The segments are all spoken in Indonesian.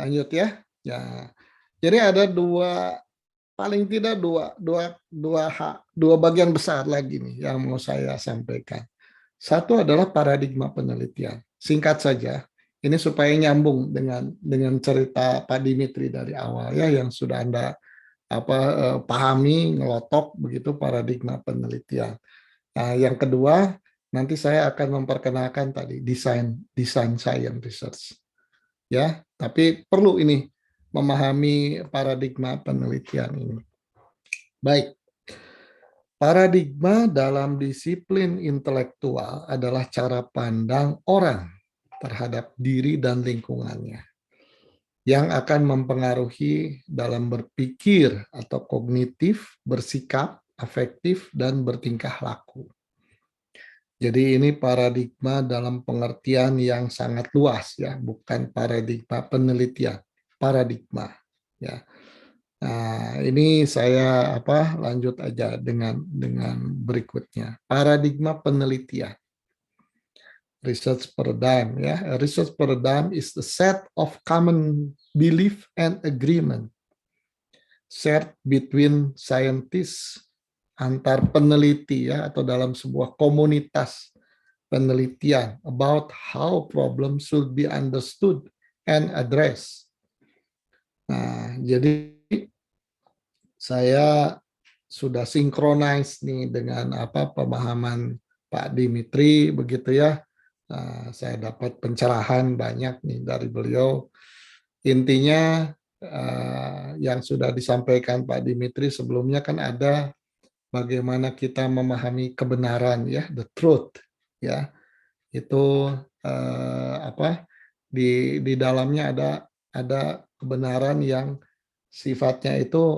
lanjut ya. Ya, jadi ada dua, paling tidak dua bagian besar lagi nih yang mau saya sampaikan. Satu adalah paradigma penelitian. Singkat saja, ini supaya nyambung dengan cerita Pak Dimitri dari awal ya, yang sudah Anda pahami, ngelotok begitu paradigma penelitian. Nah, yang kedua, nanti saya akan memperkenalkan tadi desain science research. Ya, tapi perlu ini memahami paradigma penelitian ini. Baik, paradigma dalam disiplin intelektual adalah cara pandang orang terhadap diri dan lingkungannya yang akan mempengaruhi dalam berpikir atau kognitif, bersikap, afektif, dan bertingkah laku. Jadi ini paradigma dalam pengertian yang sangat luas ya, bukan paradigma penelitian, paradigma ya. Nah, ini saya lanjut aja dengan berikutnya. Paradigma penelitian. Research paradigm ya. A research paradigm is the set of common belief and agreement shared between scientists, antar peneliti ya, atau dalam sebuah komunitas penelitian about how problems should be understood and addressed. Nah, jadi saya sudah sinkronis nih dengan pemahaman Pak Dimitri begitu ya. Nah, saya dapat pencerahan banyak nih dari beliau. Intinya yang sudah disampaikan Pak Dimitri sebelumnya kan ada bagaimana kita memahami kebenaran ya, the truth ya. Itu di dalamnya ada kebenaran yang sifatnya itu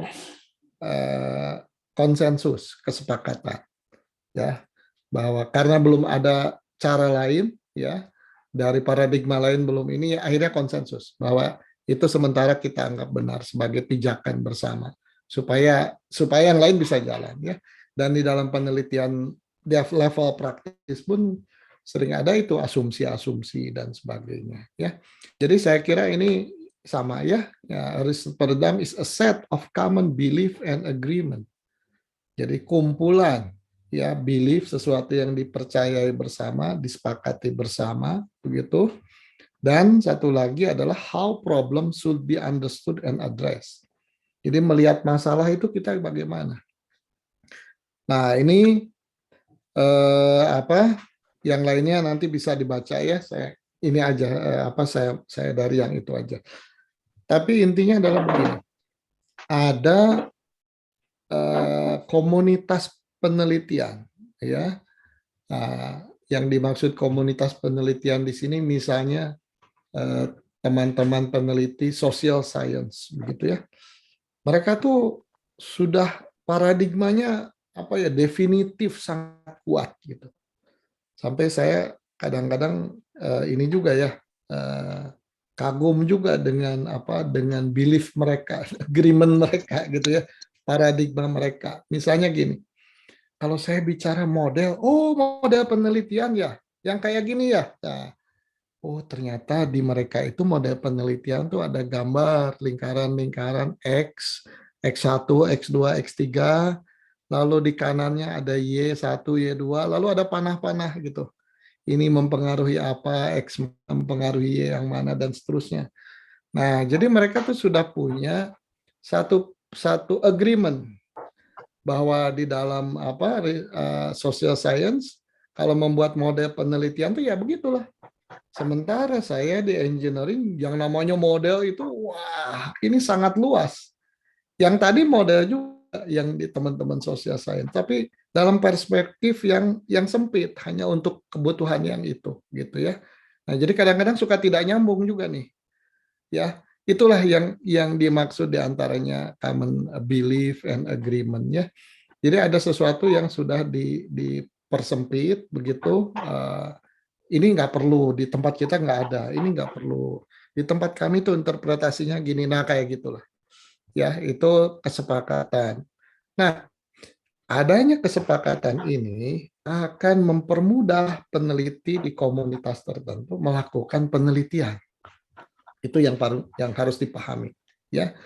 konsensus, kesepakatan ya, bahwa karena belum ada cara lain ya, dari paradigma lain belum ini ya, akhirnya konsensus bahwa itu sementara kita anggap benar sebagai pijakan bersama supaya yang lain bisa jalan ya. Dan di dalam penelitian di level praktis pun sering ada itu asumsi-asumsi dan sebagainya ya. Jadi saya kira ini sama ya, research paradigm is a set of common belief and agreement. Jadi kumpulan ya, belief, sesuatu yang dipercayai bersama, disepakati bersama begitu. Dan satu lagi adalah how problem should be understood and addressed. Jadi melihat masalah itu kita bagaimana. Nah, ini yang lainnya nanti bisa dibaca ya. Saya ini aja saya dari yang itu aja. Tapi intinya adalah begini. Ada komunitas penelitian ya. Nah, yang dimaksud komunitas penelitian di sini misalnya teman-teman peneliti social science begitu ya. Mereka tuh sudah paradigmanya definitif sangat kuat gitu. Sampai saya kadang-kadang ini juga ya kagum juga dengan belief mereka, agreement mereka gitu ya, paradigma mereka. Misalnya gini, kalau saya bicara model, model penelitian ya, yang kayak gini ya. Nah, ternyata di mereka itu model penelitian tuh ada gambar lingkaran-lingkaran X, X1, X2, X3, lalu di kanannya ada Y1, Y2, lalu ada panah-panah gitu. Ini mempengaruhi apa, X mempengaruhi yang mana, dan seterusnya. Nah, jadi mereka tuh sudah punya satu agreement bahwa di dalam social science, kalau membuat model penelitian tuh ya begitulah. Sementara saya di engineering, yang namanya model itu, wah, ini sangat luas. Yang tadi model juga yang di teman-teman social science, tapi dalam perspektif yang sempit, hanya untuk kebutuhan yang itu, gitu ya. Nah, jadi kadang-kadang suka tidak nyambung juga nih, ya. Itulah yang dimaksud diantaranya common belief and agreement ya. Jadi ada sesuatu yang sudah dipersempit begitu. Ini nggak perlu di tempat kita, nggak ada. Ini nggak perlu di tempat kami tuh interpretasinya gini. Nah, kayak gitulah. Ya, itu kesepakatan. Nah, adanya kesepakatan ini akan mempermudah peneliti di komunitas tertentu melakukan penelitian. Itu yang harus dipahami, ya.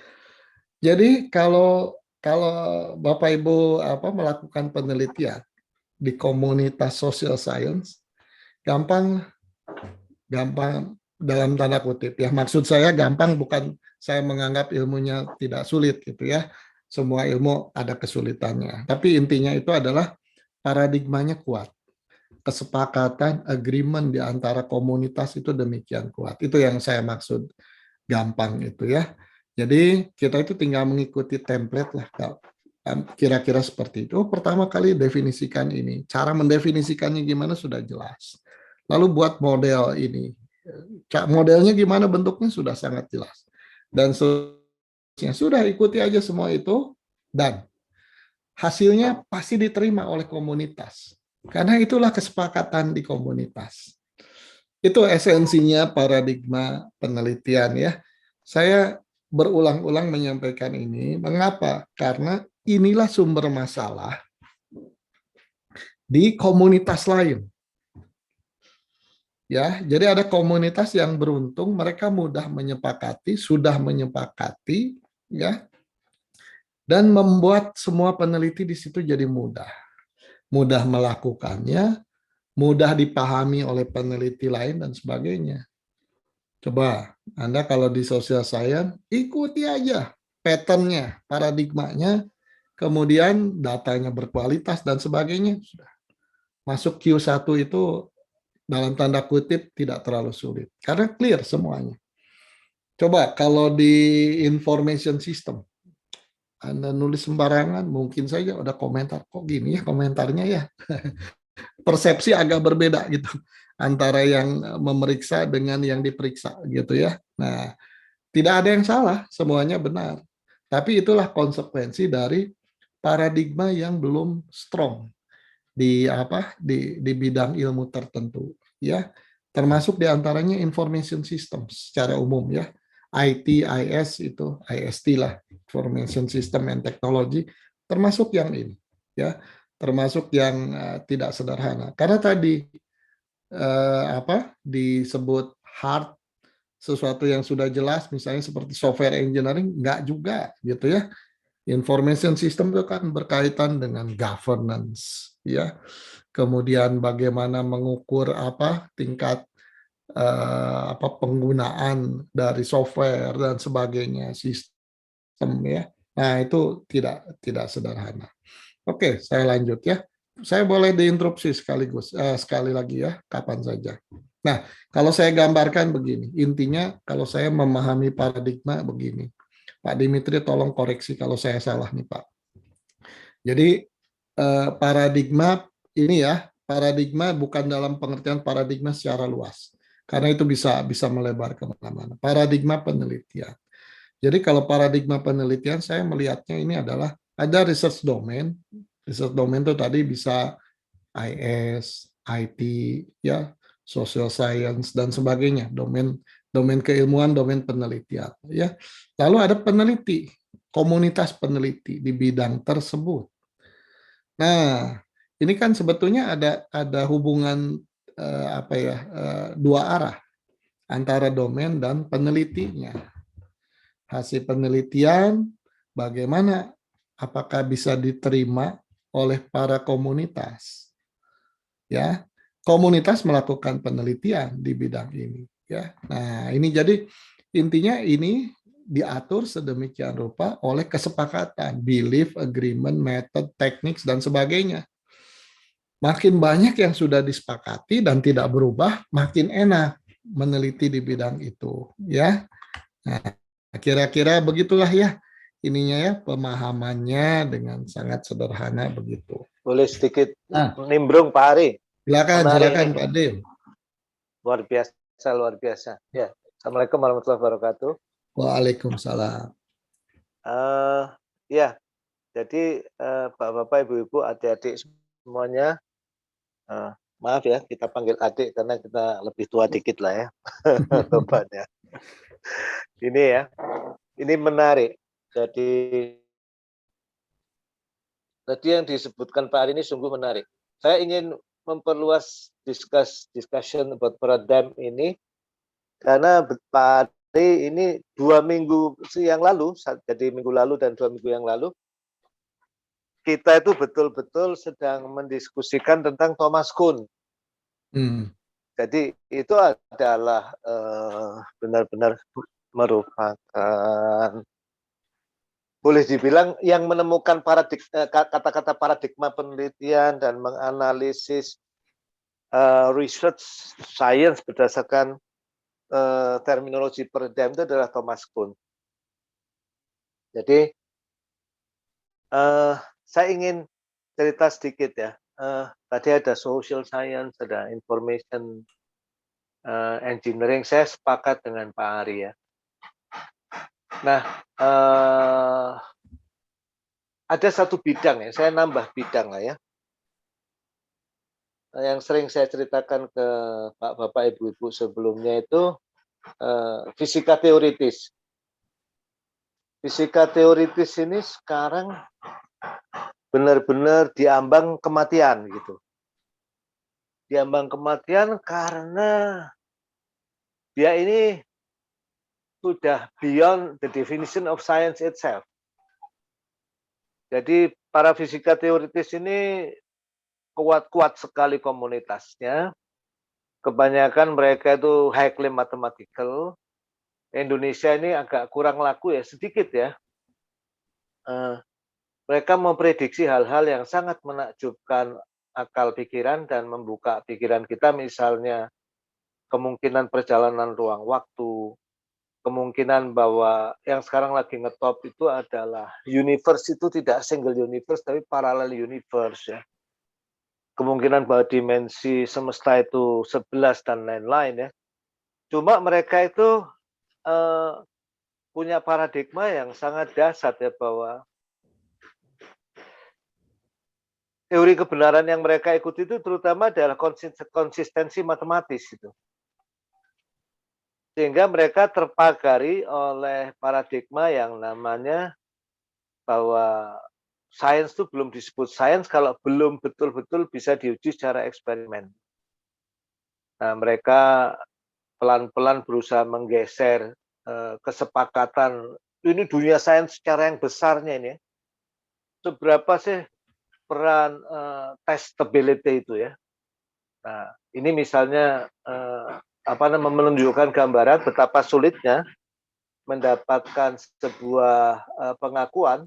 Jadi kalau kalau Bapak Ibu melakukan penelitian di komunitas social science, gampang gampang dalam tanda kutip ya. Maksud saya gampang bukan saya menganggap ilmunya tidak sulit gitu ya. Semua ilmu ada kesulitannya. Tapi intinya itu adalah paradigmanya kuat. Kesepakatan, agreement di antara komunitas itu demikian kuat. Itu yang saya maksud gampang itu ya. Jadi kita itu tinggal mengikuti template lah, kira-kira seperti itu. Pertama kali definisikan ini. Cara mendefinisikannya gimana sudah jelas. Lalu buat model ini. Modelnya gimana bentuknya sudah sangat jelas. Dan seterusnya sudah ikuti aja semua itu dan hasilnya pasti diterima oleh komunitas. Karena itulah kesepakatan di komunitas. Itu esensinya paradigma penelitian ya. Saya berulang-ulang menyampaikan ini. Mengapa? Karena inilah sumber masalah di komunitas lain. Ya, jadi ada komunitas yang beruntung mereka mudah menyepakati, sudah menyepakati ya, dan membuat semua peneliti di situ jadi mudah. Mudah melakukannya, mudah dipahami oleh peneliti lain dan sebagainya. Coba Anda kalau di social science ikuti aja patternnya, paradigmanya, kemudian datanya berkualitas dan sebagainya. Sudah masuk Q1 itu dalam tanda kutip tidak terlalu sulit karena clear semuanya. Coba kalau di information system Anda nulis sembarangan mungkin saja ada komentar kok gini ya komentarnya ya. Persepsi agak berbeda gitu antara yang memeriksa dengan yang diperiksa gitu ya. Nah, tidak ada yang salah, semuanya benar. Tapi itulah konsekuensi dari paradigma yang belum strong di bidang ilmu tertentu ya, termasuk diantaranya information system secara umum ya, IT, IS itu IST lah, information system and technology, termasuk yang ini ya, termasuk yang tidak sederhana karena tadi disebut hard sesuatu yang sudah jelas misalnya seperti software engineering enggak juga gitu ya. Information system itu kan berkaitan dengan governance, ya. Kemudian bagaimana mengukur tingkat penggunaan dari software dan sebagainya, sistem ya. Nah, itu tidak sederhana. Oke, saya lanjut ya. Saya boleh diinterupsi sekali lagi ya, kapan saja. Nah, kalau saya gambarkan begini, intinya kalau saya memahami paradigma begini. Pak Dimitri tolong koreksi kalau saya salah nih Pak. Jadi paradigma ini ya, paradigma bukan dalam pengertian paradigma secara luas. Karena itu bisa melebar kemana-mana. Paradigma penelitian. Jadi kalau paradigma penelitian saya melihatnya ini adalah ada research domain. Research domain itu tadi bisa IS, IT, ya, social science dan sebagainya, domain keilmuan, domain penelitian, ya. Lalu ada peneliti, komunitas peneliti di bidang tersebut. Nah, ini kan sebetulnya ada hubungan dua arah antara domain dan penelitinya. Hasil penelitian bagaimana apakah bisa diterima oleh para komunitas, ya. Komunitas melakukan penelitian di bidang ini, ya. Nah, ini jadi intinya ini diatur sedemikian rupa oleh kesepakatan, belief, agreement, method, techniques dan sebagainya. Makin banyak yang sudah disepakati dan tidak berubah, makin enak meneliti di bidang itu, ya. Nah, kira-kira begitulah ya ininya ya, pemahamannya dengan sangat sederhana begitu. Boleh sedikit Nah, nimbrung Pak Ari? silakan Pak Dim. Luar biasa. Ya, Assalamualaikum warahmatullahi wabarakatuh. Waalaikumsalam. Ya, jadi Bapak-bapak, Ibu-ibu, adik-adik semuanya, maaf ya kita panggil adik karena kita lebih tua dikit lah ya, bapaknya. Ini ya, ini menarik. Jadi tadi yang disebutkan Pak Ari ini sungguh menarik. Saya ingin memperluas discussion about paradigm ini karena Pak ini 2 minggu yang lalu, jadi minggu lalu dan 2 minggu yang lalu, kita itu betul-betul sedang mendiskusikan tentang Thomas Kuhn. Hmm. Jadi itu adalah benar-benar merupakan boleh dibilang yang menemukan kata-kata paradigma penelitian dan menganalisis research science berdasarkan terminologi paradigm itu adalah Thomas Kuhn. Jadi saya ingin cerita sedikit ya. Tadi ada social science, ada information engineering. Saya sepakat dengan Pak Ari ya. Nah, ada satu bidang ya, saya nambah bidang lah ya. Yang sering saya ceritakan ke Bapak Ibu-Ibu sebelumnya itu fisika teoritis. Fisika teoritis ini sekarang benar-benar diambang kematian gitu. Diambang kematian karena dia ini sudah beyond the definition of science itself. Jadi para fisika teoritis ini kuat-kuat sekali komunitasnya. Kebanyakan mereka itu highly mathematical. Indonesia ini agak kurang laku ya, sedikit ya. Mereka memprediksi hal-hal yang sangat menakjubkan akal pikiran dan membuka pikiran kita, misalnya kemungkinan perjalanan ruang waktu, kemungkinan bahwa yang sekarang lagi ngetop itu adalah universe itu tidak single universe tapi parallel universe ya. Kemungkinan bahwa dimensi semesta itu 11 dan lain-lain ya. Cuma mereka itu punya paradigma yang sangat dasar ya, bahwa teori kebenaran yang mereka ikuti itu terutama adalah konsistensi matematis itu. Sehingga mereka terpagari oleh paradigma yang namanya bahwa sains itu belum disebut sains kalau belum betul-betul bisa diuji secara eksperimen. Nah, mereka pelan-pelan berusaha menggeser kesepakatan ini dunia sains secara yang besarnya ini. Seberapa sih peran testability itu ya? Nah, ini misalnya menunjukkan gambaran betapa sulitnya mendapatkan sebuah pengakuan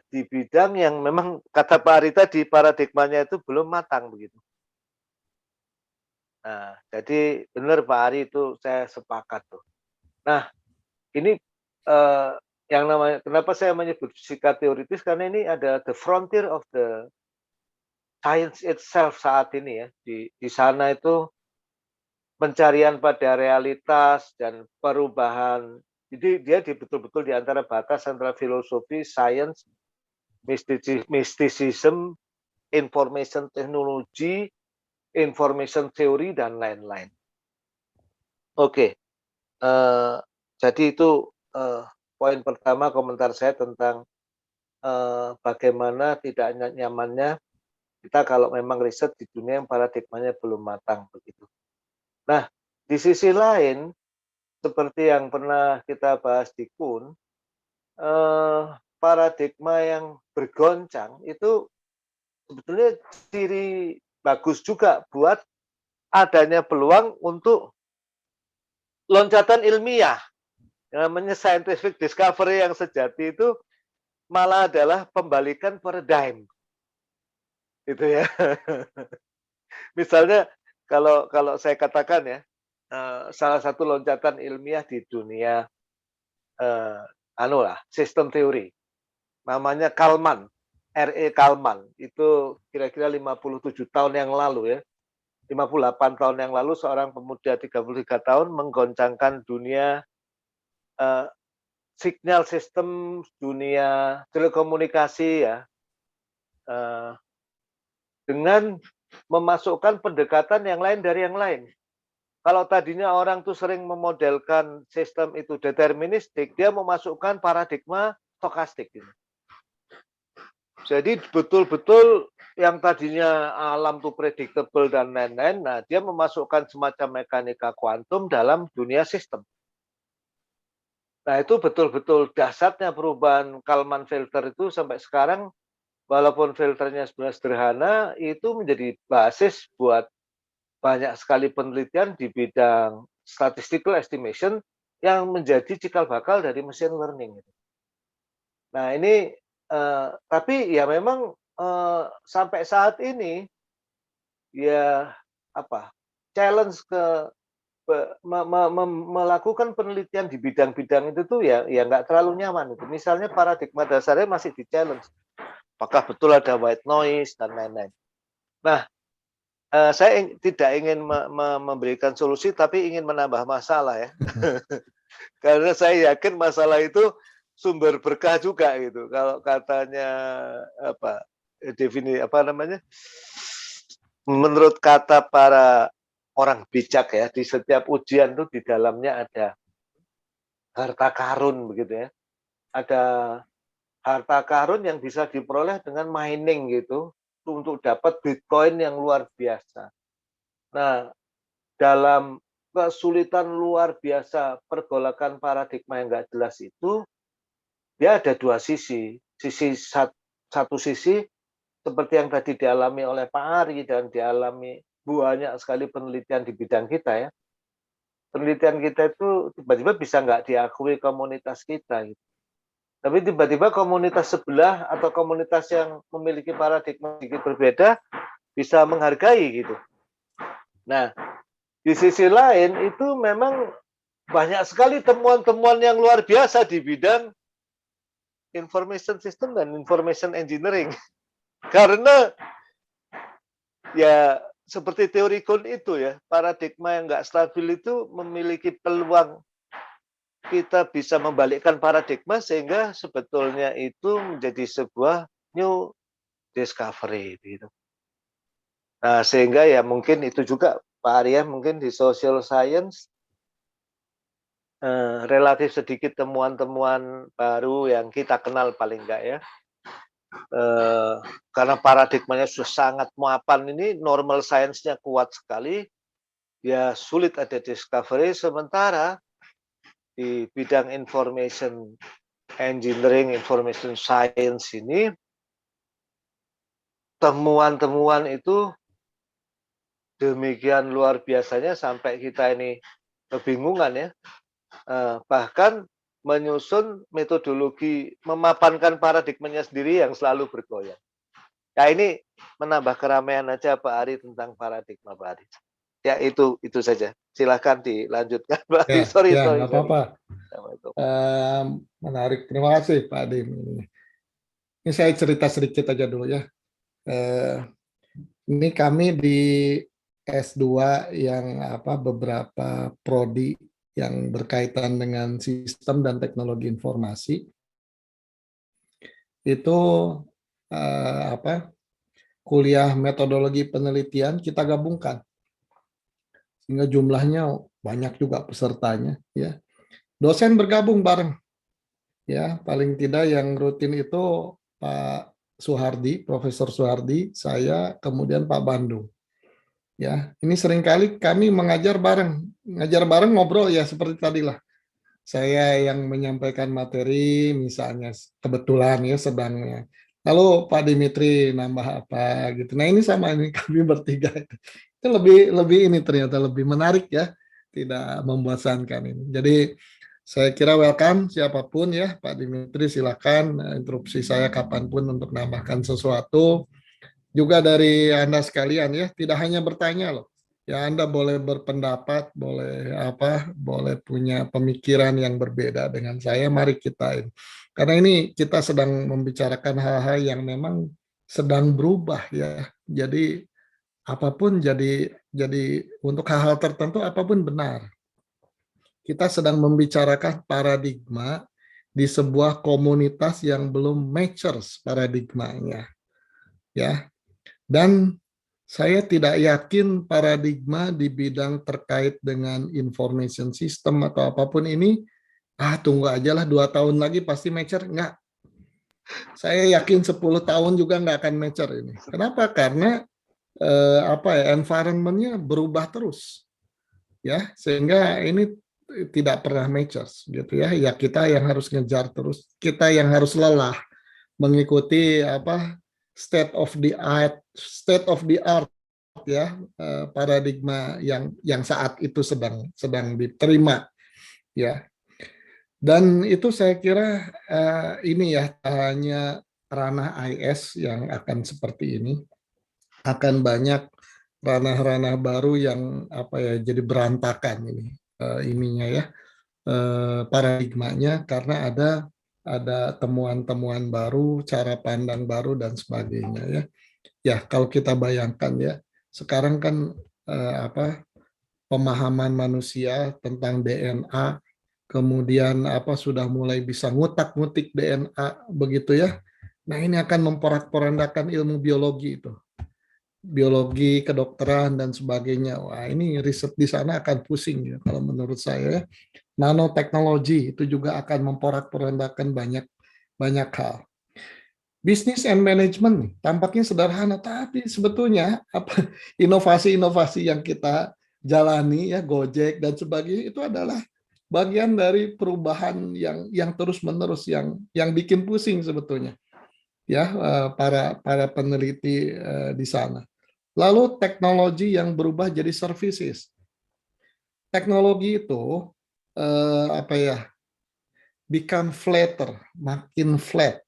di bidang yang memang kata Pak Ari tadi paradigmanya itu belum matang begitu. Nah, jadi benar Pak Ari itu saya sepakat tuh. Nah, ini yang namanya kenapa saya menyebut fisika teoritis karena ini ada the frontier of the science itself saat ini ya. Di sana itu pencarian pada realitas dan perubahan. Jadi dia betul-betul di antara batas antara filosofi, science, mysticism, information technology, information theory dan lain-lain. Oke, jadi itu poin pertama komentar saya tentang bagaimana tidak nyamannya kita kalau memang riset di dunia yang paradigmanya belum matang begitu. Nah, di sisi lain seperti yang pernah kita bahas di Kuhn, paradigma yang bergoncang itu sebetulnya ciri bagus juga buat adanya peluang untuk loncatan ilmiah. Yang namanya scientific discovery yang sejati itu malah adalah pembalikan paradigm. Gitu ya. Misalnya kalau saya katakan ya, salah satu loncatan ilmiah di dunia sistem teori. Namanya Kalman, R.E. Kalman. Itu kira-kira 57 tahun yang lalu ya. 58 tahun yang lalu seorang pemuda 33 tahun menggoncangkan dunia signal sistem, dunia telekomunikasi ya. Dengan memasukkan pendekatan yang lain dari yang lain. Kalau tadinya orang tuh sering memodelkan sistem itu deterministik, dia memasukkan paradigma stokastik. Jadi betul-betul yang tadinya alam tuh predictable dan lain-lain, nah dia memasukkan semacam mekanika kuantum dalam dunia sistem. Nah, itu betul-betul dahsyatnya perubahan Kalman filter itu sampai sekarang, walaupun filternya sebenarnya sederhana, itu menjadi basis buat banyak sekali penelitian di bidang statistical estimation yang menjadi cikal bakal dari machine learning. Nah, ini, tapi ya memang, sampai saat ini, ya apa, challenge ke melakukan penelitian di bidang-bidang itu tuh ya nggak terlalu nyaman itu. Misalnya paradigma dasarnya masih di-challenge, apakah betul ada white noise dan lain-lain. Nah, saya tidak ingin memberikan solusi, tapi ingin menambah masalah ya. Karena saya yakin masalah itu sumber berkah juga gitu. Kalau katanya apa, apa namanya, menurut kata para orang bijak ya, di setiap ujian tuh di dalamnya ada harta karun begitu ya. Ada harta karun yang bisa diperoleh dengan mining gitu, untuk dapat Bitcoin yang luar biasa. Nah, dalam kesulitan luar biasa pergolakan paradigma yang nggak jelas itu, dia ada dua sisi. Satu sisi seperti yang tadi dialami oleh Pak Ari dan dialami banyak sekali penelitian di bidang kita ya. Penelitian kita itu tiba-tiba bisa nggak diakui komunitas kita gitu. Tapi tiba-tiba komunitas sebelah atau komunitas yang memiliki paradigma sedikit berbeda bisa menghargai gitu. Nah, di sisi lain itu memang banyak sekali temuan-temuan yang luar biasa di bidang information system dan information engineering. Karena ya seperti teori Kuhn itu ya, paradigma yang nggak stabil itu memiliki peluang kita bisa membalikkan paradigma sehingga sebetulnya itu menjadi sebuah new discovery gitu. Nah, sehingga ya mungkin itu juga Pak Arya mungkin di social science relatif sedikit temuan-temuan baru yang kita kenal paling enggak ya. Karena paradigmanya sudah sangat mapan ini, normal science-nya kuat sekali, ya sulit ada discovery. Sementara di bidang information engineering, information science ini, temuan-temuan itu demikian luar biasanya sampai kita ini kebingungan ya. Bahkan menyusun metodologi memapankan paradigmanya sendiri yang selalu bergoyang. Nah, ini menambah keramaian aja Pak Ari tentang paradigma Pak Ari. Ya itu saja. Silahkan dilanjutkan Pak Ari. Ya, Sorry. nggak apa-apa. Menarik. Terima kasih Pak Dim. Ini saya cerita sedikit aja dulu ya. Ini kami di S2 yang beberapa prodi yang berkaitan dengan sistem dan teknologi informasi itu kuliah metodologi penelitian kita gabungkan sehingga jumlahnya banyak juga pesertanya ya. Dosen bergabung bareng ya, paling tidak yang rutin itu Pak Suhardi, Profesor Suhardi, saya, kemudian Pak Bandung. Ya, ini seringkali kami ngajar bareng ngobrol ya seperti tadi lah. Saya yang menyampaikan materi, misalnya kebetulan ya sedangnya. Lalu Pak Dimitri nambah apa gitu. Nah ini sama ini kami bertiga itu lebih ini ternyata lebih menarik ya, tidak membosankan ini. Jadi saya kira welcome siapapun ya Pak Dimitri, silakan interupsi saya kapanpun untuk nambahkan sesuatu. Juga dari Anda sekalian ya, tidak hanya bertanya loh. Ya Anda boleh berpendapat, boleh punya pemikiran yang berbeda dengan saya, mari kita ini. Karena ini kita sedang membicarakan hal-hal yang memang sedang berubah ya. Jadi apapun jadi untuk hal-hal tertentu apapun benar. Kita sedang membicarakan paradigma di sebuah komunitas yang belum matures paradigmanya. Ya. Dan saya tidak yakin paradigma di bidang terkait dengan information system atau apapun ini, tunggu aja lah 2 tahun lagi pasti mature. Enggak. Saya yakin 10 tahun juga nggak akan mature ini. Kenapa? Karena environment-nya berubah terus. Ya, sehingga ini tidak pernah matches gitu ya. Ya kita yang harus ngejar terus, kita yang harus lelah mengikuti apa state of the art ya, paradigma yang saat itu sedang diterima ya. Dan itu saya kira ini ya, hanya ranah IS yang akan seperti ini, akan banyak ranah-ranah baru yang apa ya, jadi berantakan ini ininya ya, paradigmanya, karena ada temuan-temuan baru, cara pandang baru dan sebagainya ya. Ya, kalau kita bayangkan ya, sekarang kan apa, pemahaman manusia tentang DNA, kemudian apa, sudah mulai bisa ngutak-ngutik DNA begitu ya. Nah, ini akan memporak-porandakan ilmu biologi itu. Biologi, kedokteran dan sebagainya. Wah, ini riset di sana akan pusing ya kalau menurut saya ya. Nanoteknologi itu juga akan memporak-porandakan banyak banyak hal. Bisnis and management tampaknya sederhana, tapi sebetulnya apa, inovasi-inovasi yang kita jalani ya, Gojek dan sebagainya, itu adalah bagian dari perubahan yang terus-menerus, yang bikin pusing sebetulnya ya, para peneliti di sana. Lalu teknologi yang berubah jadi services. Teknologi itu apa ya, become flatter, makin flat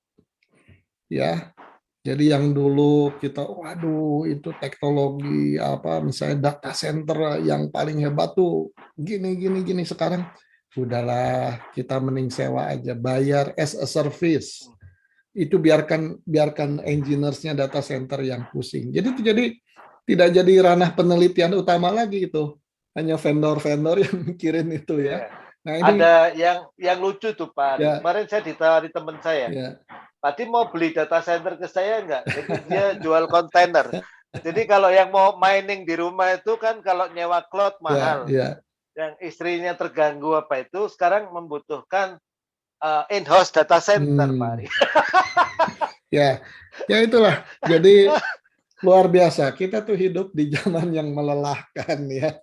ya. Jadi yang dulu kita, waduh itu teknologi apa, misalnya data center yang paling hebat tuh gini gini gini, sekarang udahlah kita mending sewa aja, bayar as a service. Itu biarkan biarkan engineers-nya data center yang pusing. Jadi tidak jadi ranah penelitian utama lagi itu. Hanya vendor-vendor yang mikirin itu ya. Iya. Nah ini Ada yang lucu tuh Pak Ari. ya Kemarin saya ditawari teman saya, ya Pak Adi mau beli data center ke saya enggak? Jadi dia jual kontainer. Jadi kalau yang mau mining di rumah itu kan kalau nyewa cloud ya mahal. ya. Yang istrinya terganggu apa itu sekarang membutuhkan in-house data center Pak Hmm, Ari. ya, ya itulah. Jadi luar biasa. Kita tuh hidup di zaman yang melelahkan ya.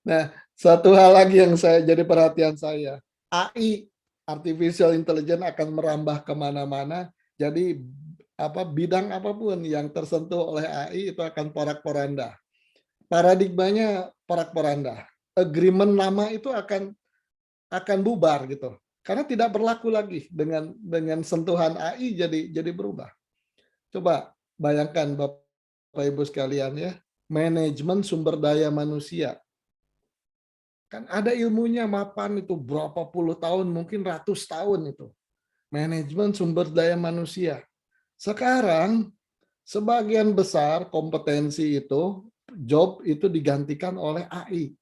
Nah, satu hal lagi yang saya jadi perhatian saya, AI, artificial intelligence, akan merambah kemana-mana. Jadi apa, bidang apapun yang tersentuh oleh AI itu akan porak-poranda. Paradigmanya porak-poranda. Agreement lama itu akan bubar gitu. Karena tidak berlaku lagi dengan sentuhan AI, jadi berubah. Coba bayangkan Bapak Ibu sekalian ya, manajemen sumber daya manusia. Kan ada ilmunya, mapan itu berapa puluh tahun, mungkin ratus tahun itu. Manajemen sumber daya manusia. Sekarang sebagian besar kompetensi itu, job itu digantikan oleh AI.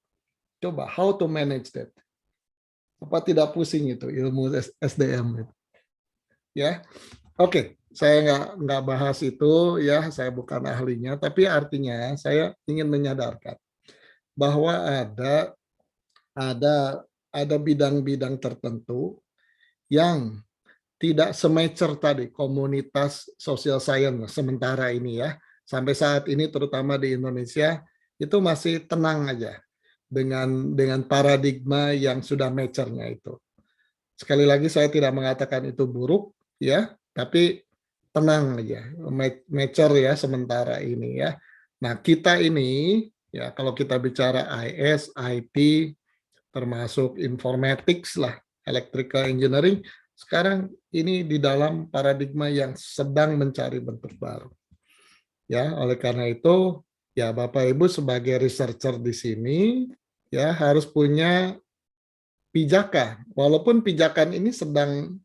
Coba how to manage that? Apa tidak pusing itu ilmu SDM itu? Ya, oke. Saya nggak bahas itu ya, saya bukan ahlinya, tapi artinya saya ingin menyadarkan bahwa ada ada bidang-bidang tertentu yang tidak semature tadi komunitas social science sementara ini ya. Sampai saat ini terutama di Indonesia itu masih tenang aja dengan paradigma yang sudah mature-nya itu. Sekali lagi saya tidak mengatakan itu buruk ya, tapi tenang aja, mature ya sementara ini ya. Nah, kita ini ya, kalau kita bicara IS, IT, termasuk informatics lah, electrical engineering, sekarang ini di dalam paradigma yang sedang mencari bentuk baru. Ya, oleh karena itu, ya Bapak Ibu sebagai researcher di sini ya harus punya pijakan. Walaupun pijakan ini sedang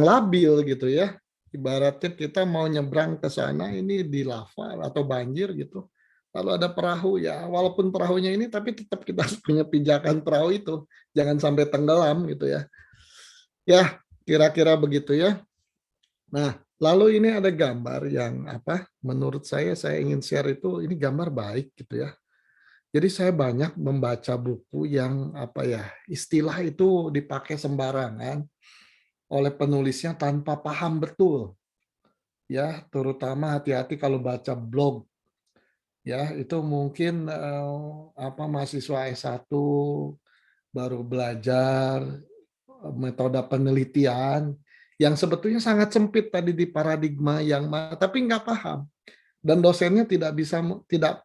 labil gitu ya. Ibaratnya kita mau nyebrang ke sana ini di lava atau banjir gitu. Lalu ada perahu ya, walaupun perahunya ini tapi tetap kita harus punya pijakan perahu itu. Jangan sampai tenggelam gitu ya. Ya, kira-kira begitu ya. Nah, lalu ini ada gambar yang apa? Menurut saya ingin share itu, ini gambar baik gitu ya. Jadi saya banyak membaca buku yang apa ya, istilah itu dipakai sembarangan oleh penulisnya tanpa paham betul. Ya, terutama hati-hati kalau baca blog. Ya, itu mungkin apa, mahasiswa S1 baru belajar metode penelitian yang sebetulnya sangat sempit tadi di paradigma yang tapi nggak paham. Dan dosennya tidak bisa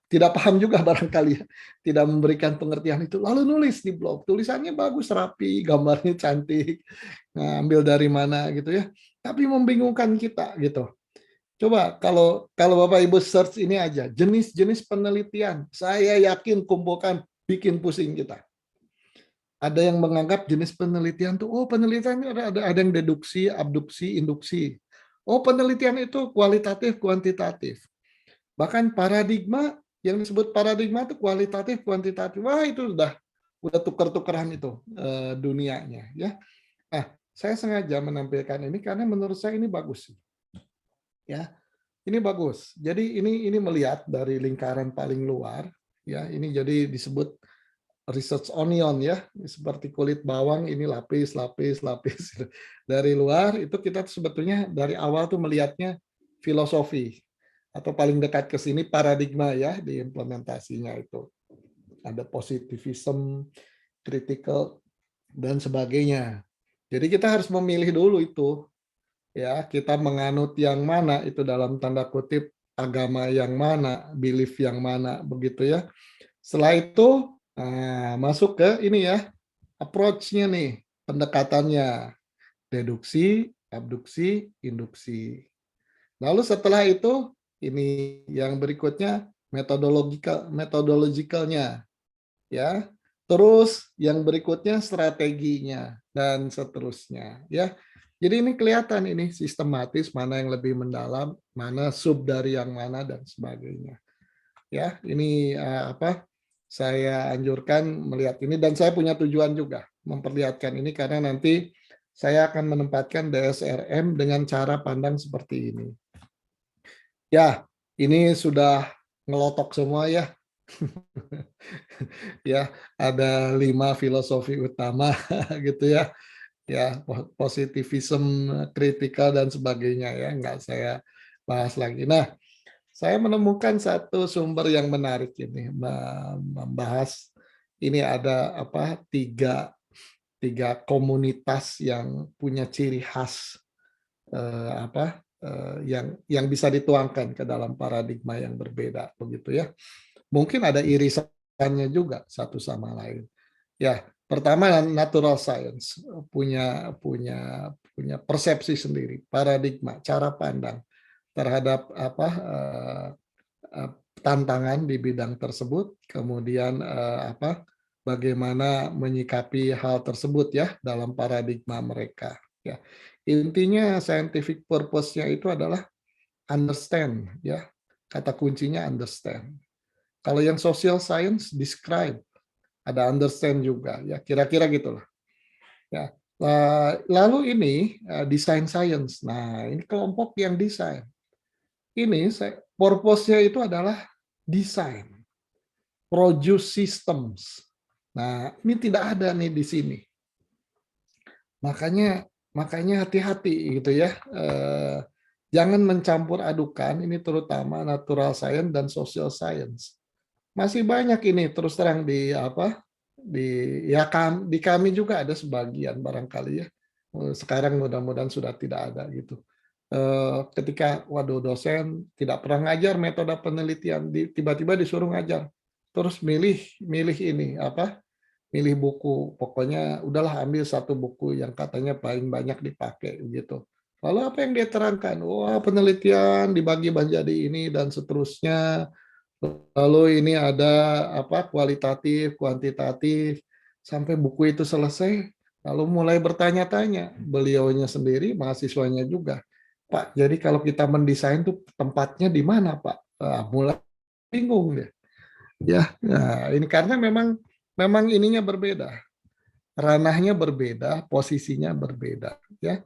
tidak paham juga barangkali ya, tidak memberikan pengertian itu. Lalu nulis di blog, tulisannya bagus, rapi, gambarnya cantik, ngambil dari mana gitu ya. Tapi membingungkan kita gitu. Coba kalau kalau Bapak Ibu search ini aja, jenis-jenis penelitian, saya yakin kumpulkan bikin pusing kita. Ada yang menganggap jenis penelitian tuh, oh penelitian ada yang deduksi, abduksi, induksi. Oh penelitian itu kualitatif, kuantitatif. Bahkan paradigma yang disebut paradigma itu kualitatif, kuantitatif. Wah itu udah tuker-tukeran itu dunianya ya. Ah, saya sengaja menampilkan ini karena menurut saya ini bagus ya. Ini bagus. Jadi ini melihat dari lingkaran paling luar ya. Ini jadi disebut research onion ya, seperti kulit bawang ini lapis, lapis, lapis. Dari luar itu kita sebetulnya dari awal tuh melihatnya filosofi atau paling dekat ke sini paradigma ya di implementasinya itu. Ada positivism, critical dan sebagainya. Jadi kita harus memilih dulu itu ya, kita menganut yang mana itu dalam tanda kutip agama yang mana, belief yang mana begitu ya. Setelah itu masuk ke ini ya, approach-nya nih, pendekatannya. Deduksi, abduksi, induksi. Lalu setelah itu, ini yang berikutnya, metodologikalnya. Ya. Terus yang berikutnya strateginya, dan seterusnya. Ya. Jadi ini kelihatan ini sistematis, mana yang lebih mendalam, mana sub dari yang mana, dan sebagainya. Ya, ini saya anjurkan melihat ini dan saya punya tujuan juga memperlihatkan ini karena nanti saya akan menempatkan DSRM dengan cara pandang seperti ini. Ya, ini sudah ngelotok semua ya. Ya, ada 5 filosofi utama gitu ya. Ya, positivism, kritikal dan sebagainya ya, nggak saya bahas lagi. Nah, saya menemukan satu sumber yang menarik ini membahas ini ada tiga komunitas yang punya ciri khas yang bisa dituangkan ke dalam paradigma yang berbeda begitu ya. Mungkin ada irisannya juga satu sama lain. Ya, pertama natural science punya persepsi sendiri, paradigma, cara pandang terhadap tantangan di bidang tersebut, kemudian bagaimana menyikapi hal tersebut ya dalam paradigma mereka. Ya, intinya scientific purpose-nya itu adalah understand ya, kata kuncinya understand. Kalau yang social science describe, ada understand juga ya, kira-kira gitulah. Ya, lalu ini design science. Nah, ini kelompok yang desain. Ini purpose-nya itu adalah desain, produce systems. Nah, ini tidak ada nih di sini. Makanya hati-hati gitu ya. Jangan mencampur adukan ini terutama natural science dan social science. Masih banyak ini terus terang di kami juga ada sebagian barangkali ya. Sekarang mudah-mudahan sudah tidak ada gitu. Ketika waduh dosen tidak pernah ngajar metode penelitian tiba-tiba disuruh ngajar terus milih ini milih buku pokoknya udahlah ambil satu buku yang katanya paling banyak dipakai gitu lalu apa yang dia terangkan wah penelitian dibagi menjadi ini dan seterusnya lalu ini ada kualitatif kuantitatif sampai buku itu selesai lalu mulai bertanya-tanya beliaunya sendiri mahasiswanya juga Pak, jadi kalau kita mendesain tuh tempatnya di mana, Pak? Mulai bingung deh. Ya, nah, ini karena memang ininya berbeda, ranahnya berbeda, posisinya berbeda. Ya,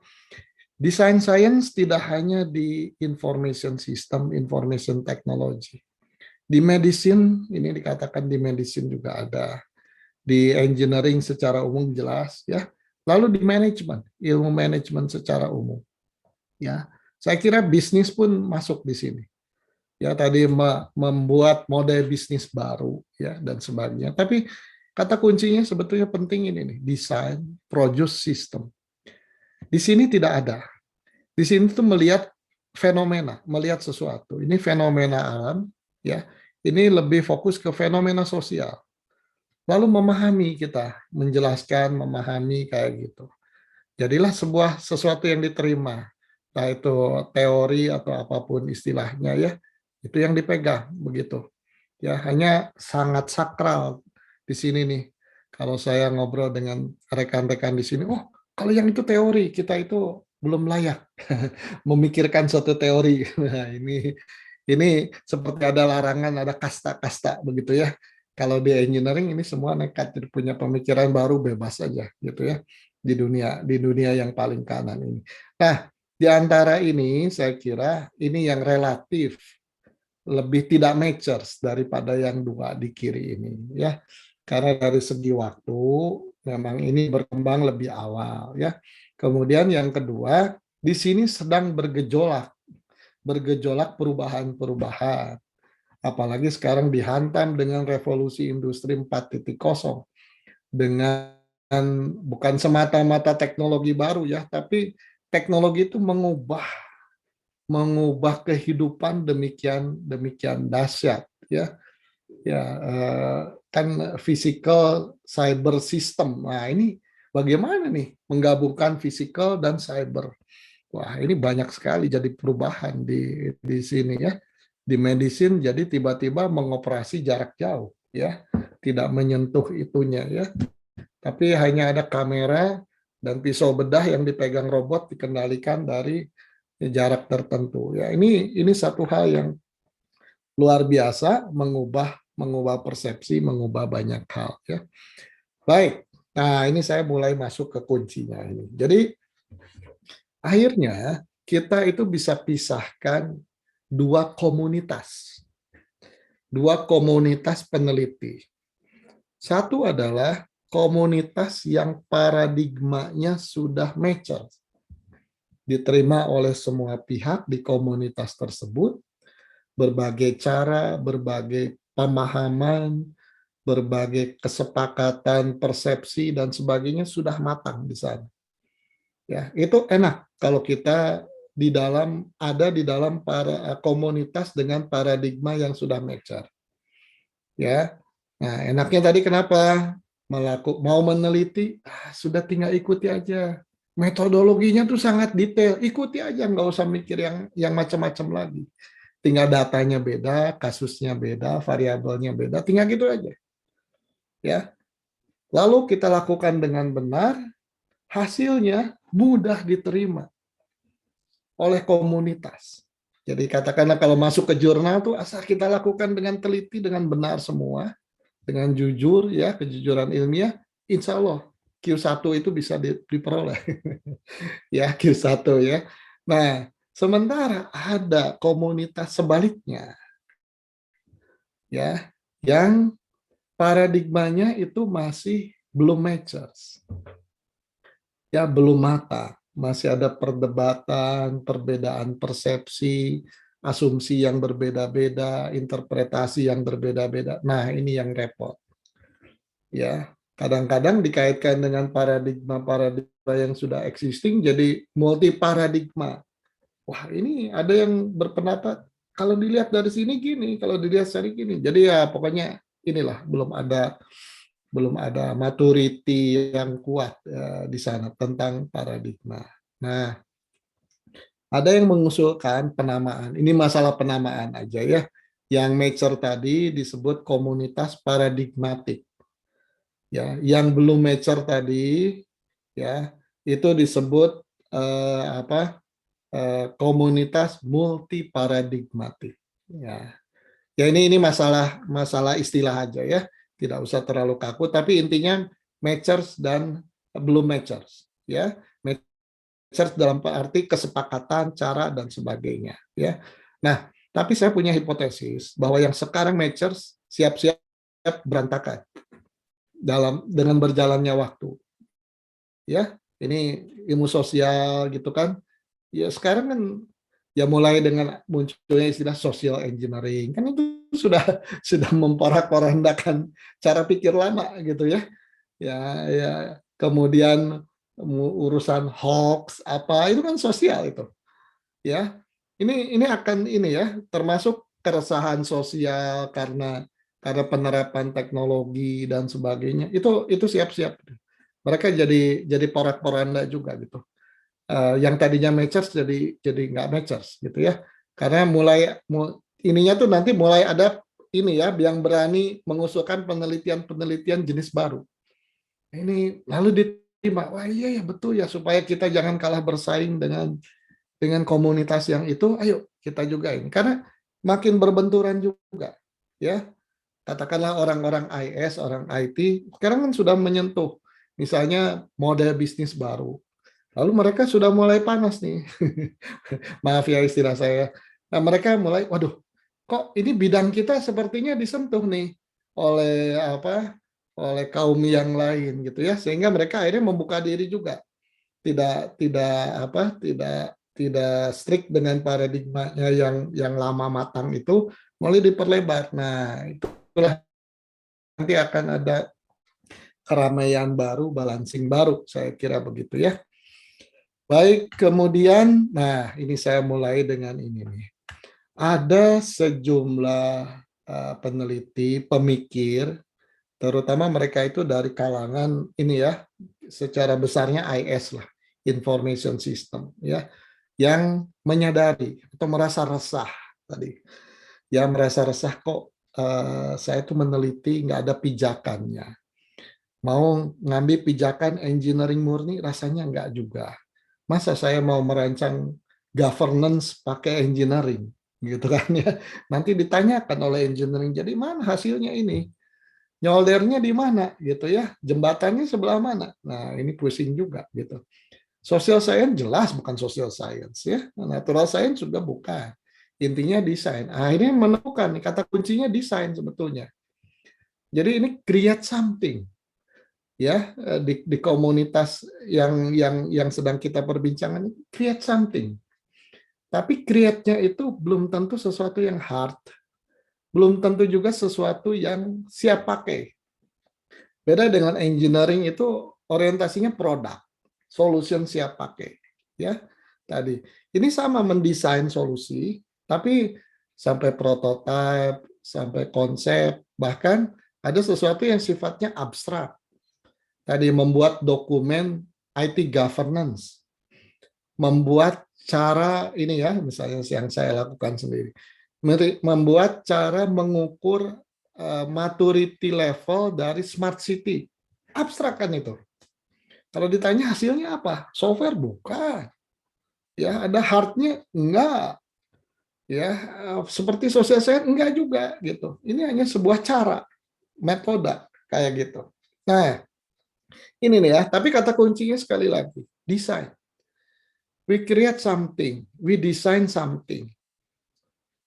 desain science tidak hanya di information system, information technology. Di medicine ini dikatakan di medicine juga ada, di engineering secara umum jelas, ya. Lalu di manajemen, ilmu manajemen secara umum. Ya, saya kira bisnis pun masuk di sini. Ya tadi membuat model bisnis baru ya dan sebagainya. Tapi kata kuncinya sebetulnya penting ini nih, design, produce, system. Di sini tidak ada. Di sini tuh melihat fenomena, melihat sesuatu. Ini fenomena alam, ya. Ini lebih fokus ke fenomena sosial. Lalu memahami kita, menjelaskan, memahami kayak gitu. Jadilah sesuatu yang diterima, entah itu teori atau apapun istilahnya ya, itu yang dipegang begitu. Ya, hanya sangat sakral di sini nih. Kalau saya ngobrol dengan rekan-rekan di sini, oh, kalau yang itu teori, kita itu belum layak memikirkan suatu teori. Nah, ini seperti ada larangan, ada kasta-kasta begitu ya. Kalau di engineering ini semua nekat, jadi punya pemikiran baru, bebas aja gitu ya di dunia yang paling kanan ini. Nah, di antara ini saya kira ini yang relatif lebih tidak matches daripada yang dua di kiri ini ya. Karena dari segi waktu memang ini berkembang lebih awal ya. Kemudian yang kedua, di sini sedang bergejolak perubahan-perubahan. Apalagi sekarang dihantam dengan revolusi industri 4.0 dengan bukan semata-mata teknologi baru ya, tapi teknologi itu mengubah kehidupan demikian demikian dahsyat ya. Ya, kan physical cyber system. Nah, ini bagaimana nih menggabungkan physical dan cyber. Wah, ini banyak sekali jadi perubahan di sini ya. Di medicine jadi tiba-tiba mengoperasi jarak jauh ya, tidak menyentuh itunya ya, tapi hanya ada kamera dan pisau bedah yang dipegang robot dikendalikan dari jarak tertentu ya. Ini satu hal yang luar biasa, mengubah persepsi, mengubah banyak hal ya. Baik. Nah, ini saya mulai masuk ke kuncinya ini. Jadi akhirnya kita itu bisa pisahkan dua komunitas peneliti. Satu adalah komunitas yang paradigmanya sudah mature, diterima oleh semua pihak di komunitas tersebut, berbagai cara, berbagai pemahaman, berbagai kesepakatan, persepsi, dan sebagainya sudah matang di sana. Ya, itu enak kalau kita di dalam para komunitas dengan paradigma yang sudah mature. Ya, nah enaknya tadi kenapa mau meneliti, sudah tinggal ikuti aja. Metodologinya tuh sangat detail, ikuti aja, nggak usah mikir yang macam-macam lagi. Tinggal datanya beda, kasusnya beda, variabelnya beda, tinggal gitu aja. Ya, lalu kita lakukan dengan benar, hasilnya mudah diterima oleh komunitas. Jadi katakanlah kalau masuk ke jurnal tuh asal kita lakukan dengan teliti, dengan benar semua, dengan jujur ya, kejujuran ilmiah, insya Allah Q1 itu bisa diperoleh. Ya, Q1 ya. Nah, sementara ada komunitas sebaliknya ya, yang paradigmanya itu masih belum matches. Ya, belum mata. Masih ada perdebatan, perbedaan persepsi, asumsi yang berbeda-beda, interpretasi yang berbeda-beda. Nah, ini yang repot. Ya, kadang-kadang dikaitkan dengan paradigma-paradigma yang sudah existing jadi multi paradigma. Wah, ini ada yang berpendapat kalau dilihat dari sini gini, kalau dilihat dari gini. Jadi ya pokoknya inilah belum ada maturity yang kuat di sana tentang paradigma. Nah, ada yang mengusulkan penamaan. Ini masalah penamaan aja ya. Yang mature tadi disebut komunitas paradigmatik. Ya, yang belum mature tadi ya itu disebut komunitas multi paradigmatik. Ya, ya ini masalah istilah aja ya, tidak usah terlalu kaku. Tapi intinya matures dan belum matures, ya. Matures dalam arti kesepakatan, cara dan sebagainya, ya. Nah, tapi saya punya hipotesis bahwa yang sekarang matures siap-siap berantakan dengan berjalannya waktu, ya. Ini ilmu sosial gitu kan. Ya sekarang kan ya mulai dengan munculnya istilah social engineering kan itu sudah memporak-porandakan cara pikir lama gitu ya. Ya, kemudian urusan hoax apa itu kan sosial itu. Ya. Ini akan ini ya, termasuk keresahan sosial karena penerapan teknologi dan sebagainya. Itu siap-siap. Mereka jadi porak-poranda juga gitu. Yang tadinya matchers jadi nggak matchers gitu ya, karena ininya tuh nanti mulai ada ini ya yang berani mengusulkan penelitian jenis baru. Ini lalu diterima, wah iya ya betul ya, supaya kita jangan kalah bersaing dengan komunitas yang itu, ayo kita juga ini, karena makin berbenturan juga ya. Katakanlah orang-orang IS, orang IT sekarang kan sudah menyentuh misalnya model bisnis baru. Lalu mereka sudah mulai panas nih. Maaf ya istilah saya. Nah, mereka mulai, waduh, kok ini bidang kita sepertinya disentuh nih oleh apa? Oleh kaum yang lain gitu ya. Sehingga mereka akhirnya membuka diri juga. Tidak apa? Tidak strict dengan paradigmanya yang lama matang itu, mulai diperlebar. Nah, itulah nanti akan ada keramaian baru, balancing baru, saya kira begitu ya. Baik, kemudian, nah ini saya mulai dengan ini nih. Ada sejumlah peneliti, pemikir, terutama mereka itu dari kalangan ini ya, secara besarnya IS lah, Information System, ya, yang menyadari atau merasa resah tadi, ya merasa resah kok saya itu meneliti nggak ada pijakannya. Mau ngambil pijakan engineering murni rasanya nggak juga. Masa saya mau merancang governance pakai engineering gitu kan ya. Nanti ditanyakan oleh engineering, jadi mana hasilnya ini? Nyoldernya di mana gitu ya? Jembatannya sebelah mana? Nah, ini pusing juga gitu. Social science jelas bukan social science ya. Natural science juga bukan. Intinya desain. Akhirnya menemukan kata kuncinya desain sebetulnya. Jadi ini create something ya, di komunitas yang sedang kita perbincangkan, create something. Tapi create-nya itu belum tentu sesuatu yang hard, belum tentu juga sesuatu yang siap pakai. Beda dengan engineering, itu orientasinya produk, solution siap pakai. Ya, tadi ini sama mendesain solusi, tapi sampai prototipe, sampai konsep, bahkan ada sesuatu yang sifatnya abstrak. Tadi membuat dokumen IT governance, membuat cara ini ya, misalnya yang saya lakukan sendiri, membuat cara mengukur maturity level dari smart city. Abstrak kan itu. Kalau ditanya hasilnya apa? Software bukan. Ya, ada hardnya enggak. Ya, seperti social science enggak juga gitu. Ini hanya sebuah cara, metode kayak gitu. Nah, ini nih ya, tapi kata kuncinya sekali lagi, desain. We create something, we design something.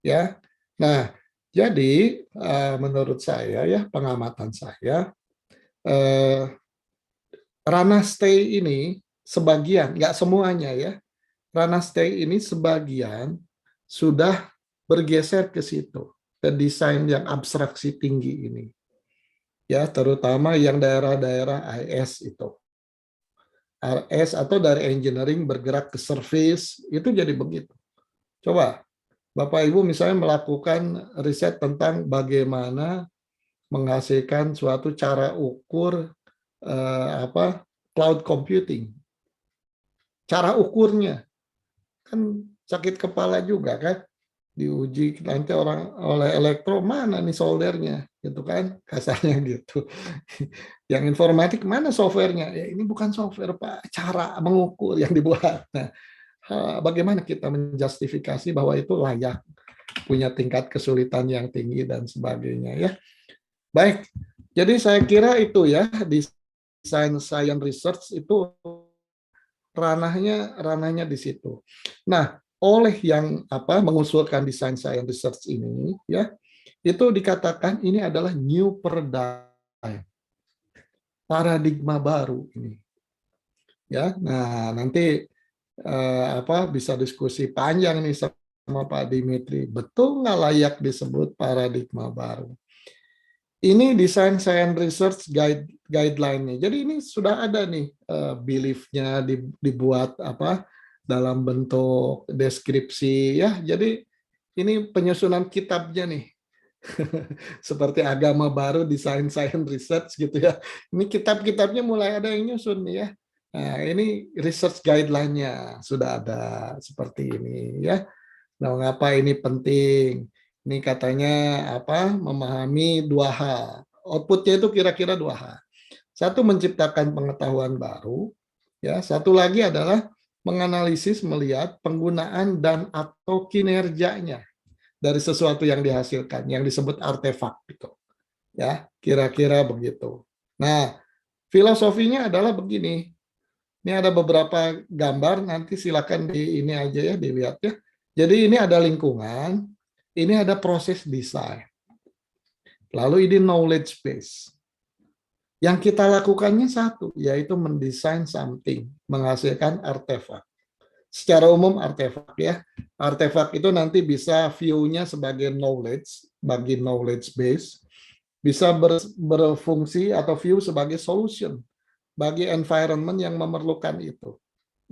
Ya. Nah, jadi menurut saya ya, pengamatan saya, ranah stay ini sebagian, nggak semuanya ya, ranah stay ini sebagian sudah bergeser ke situ, ke desain yang abstraksi tinggi ini. Ya, terutama yang daerah-daerah IS itu. RS atau dari engineering bergerak ke service, itu jadi begitu. Coba, Bapak Ibu misalnya melakukan riset tentang bagaimana menghasilkan suatu cara ukur cloud computing. Cara ukurnya kan sakit kepala juga kan, diuji nanti orang oleh elektro, mana nih soldernya gitu kan, kasarnya gitu. Yang informatik mana softwarenya, ya ini bukan software Pak, cara mengukur yang dibuat. Nah, bagaimana kita menjustifikasi bahwa itu layak, punya tingkat kesulitan yang tinggi dan sebagainya ya. Baik, jadi saya kira itu ya, design science research itu ranahnya di situ. Nah, oleh yang mengusulkan design science research ini ya, itu dikatakan ini adalah new paradigm, paradigma baru ini. Ya, nah nanti bisa diskusi panjang nih sama Pak Dimitri, betul nggak layak disebut paradigma baru? Ini design science research guideline-nya. Jadi ini sudah ada nih belief-nya dibuat apa dalam bentuk deskripsi ya. Jadi ini penyusunan kitabnya nih. Seperti agama baru design science research gitu ya. Ini kitab-kitabnya mulai ada yang nyusun nih ya. Nah, ini research guideline-nya sudah ada seperti ini ya. Nah, mengapa ini penting? Ini katanya apa? Memahami dua hal. Outputnya itu kira-kira dua hal. Satu, menciptakan pengetahuan baru. Ya, satu lagi adalah menganalisis, melihat penggunaan dan atau kinerjanya dari sesuatu yang dihasilkan, yang disebut artefak gitu. Ya, kira-kira begitu. Nah, filosofinya adalah begini. Ini ada beberapa gambar, nanti silakan di ini aja ya, dilihat ya. Jadi ini ada lingkungan, ini ada proses desain. Lalu ini knowledge base. Yang kita lakukannya satu, yaitu mendesain something, menghasilkan artefak. Secara umum artefak ya. Artefak itu nanti bisa view-nya sebagai knowledge, bagi knowledge base, bisa berfungsi atau view sebagai solution bagi environment yang memerlukan itu.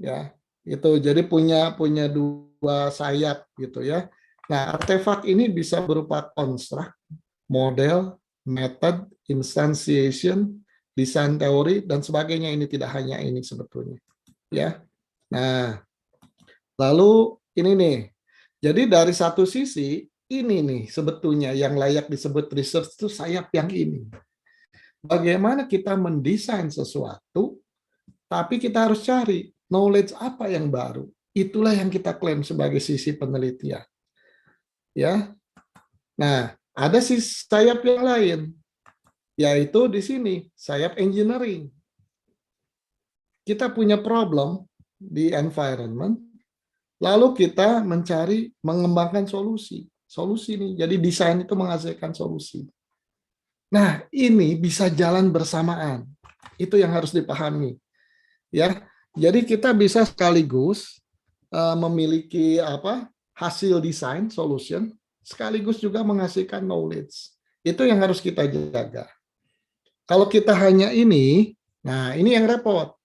Ya, itu jadi punya dua sayap gitu ya. Nah, artefak ini bisa berupa construct, model, method, instantiation, desain teori dan sebagainya. Ini tidak hanya ini sebetulnya. Ya. Nah, lalu ini nih. Jadi dari satu sisi ini nih sebetulnya yang layak disebut research itu sayap yang ini. Bagaimana kita mendesain sesuatu, tapi kita harus cari knowledge apa yang baru. Itulah yang kita klaim sebagai sisi penelitian. Ya. Nah, ada sisi sayap yang lain, yaitu di sini, sayap engineering. Kita punya problem di environment, lalu kita mencari, mengembangkan solusi. Solusi nih, jadi desain itu menghasilkan solusi. Nah, ini bisa jalan bersamaan. Itu yang harus dipahami. Ya, jadi kita bisa sekaligus memiliki apa hasil desain solution, sekaligus juga menghasilkan knowledge. Itu yang harus kita jaga. Kalau kita hanya ini, nah ini yang repot.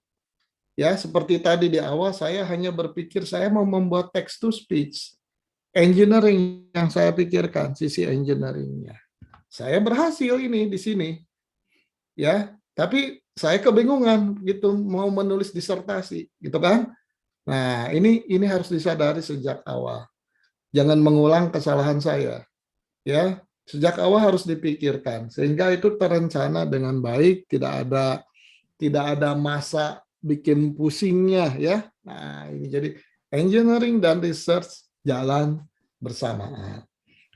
Ya, seperti tadi di awal saya hanya berpikir saya mau membuat text to speech. Engineering yang saya pikirkan, sisi engineeringnya. Saya berhasil ini di sini. Ya, tapi saya kebingungan gitu mau menulis disertasi, gitu kan? Nah, ini harus disadari sejak awal. Jangan mengulang kesalahan saya. Ya, sejak awal harus dipikirkan sehingga itu terencana dengan baik, tidak ada masa bikin pusingnya ya. Nah, ini jadi engineering dan research jalan bersamaan.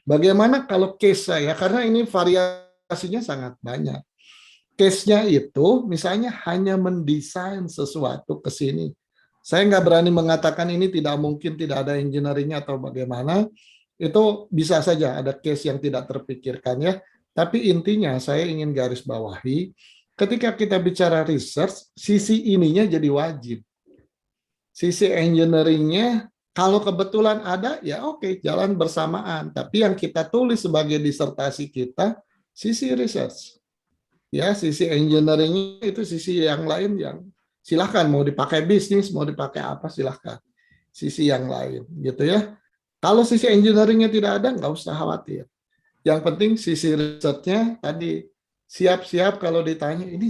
Bagaimana kalau case saya, karena ini variasinya sangat banyak. Case-nya itu misalnya hanya mendesain sesuatu ke sini. Saya nggak berani mengatakan ini tidak mungkin, tidak ada engineering-nya atau bagaimana. Itu bisa saja ada case yang tidak terpikirkan ya. Tapi intinya saya ingin garis bawahi, ketika kita bicara research, sisi ininya jadi wajib. Sisi engineering-nya kalau kebetulan ada, ya oke, jalan bersamaan. Tapi yang kita tulis sebagai disertasi kita, sisi research. Ya, sisi engineering itu sisi yang lain yang silahkan mau dipakai bisnis, mau dipakai apa silahkan. Sisi yang lain, gitu ya. Kalau sisi engineeringnya tidak ada, nggak usah khawatir. Yang penting sisi risetnya tadi siap-siap kalau ditanya ini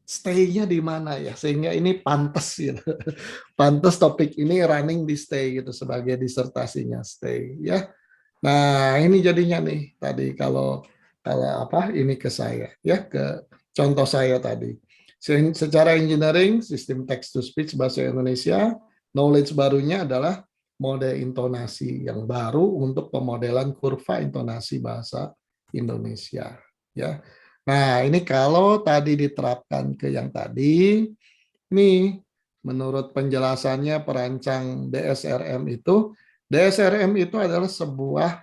stay-nya di mana ya, sehingga ini pantas gitu. Pantas topik ini running di stay gitu sebagai disertasinya stay ya. Nah, ini jadinya nih tadi kalau apa ini ke saya ya, ke contoh saya tadi. Secara engineering, sistem text to speech bahasa Indonesia, knowledge barunya adalah mode intonasi yang baru untuk pemodelan kurva intonasi bahasa Indonesia ya. Nah, ini kalau tadi diterapkan ke yang tadi, nih menurut penjelasannya perancang DSRM itu adalah sebuah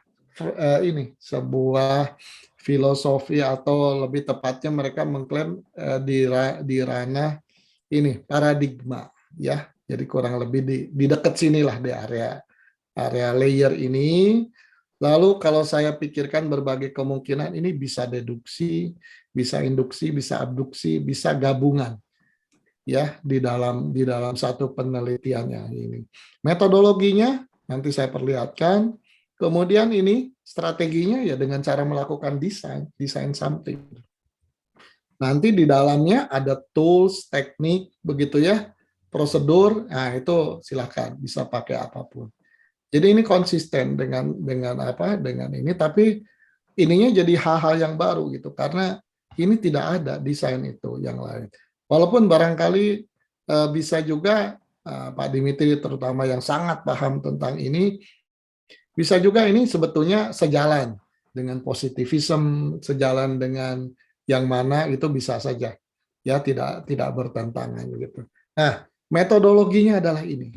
filosofi atau lebih tepatnya mereka mengklaim di ranah ini paradigma ya. Jadi kurang lebih di dekat sinilah di area area layer ini. Lalu kalau saya pikirkan berbagai kemungkinan ini bisa deduksi, bisa induksi, bisa abduksi, bisa gabungan ya di dalam satu penelitiannya ini. Metodologinya nanti saya perlihatkan. Kemudian ini strateginya ya dengan cara melakukan desain something. Nanti di dalamnya ada tools, teknik, begitu ya, prosedur. Nah, itu silakan bisa pakai apapun. Jadi ini konsisten dengan apa? Dengan ini, tapi ininya jadi hal-hal yang baru gitu karena ini tidak ada desain itu yang lain. Walaupun barangkali bisa juga Pak Dimitri terutama yang sangat paham tentang ini, bisa juga ini sebetulnya sejalan dengan positivism, sejalan dengan yang mana itu bisa saja ya tidak bertentangan gitu. Nah, metodologinya adalah ini.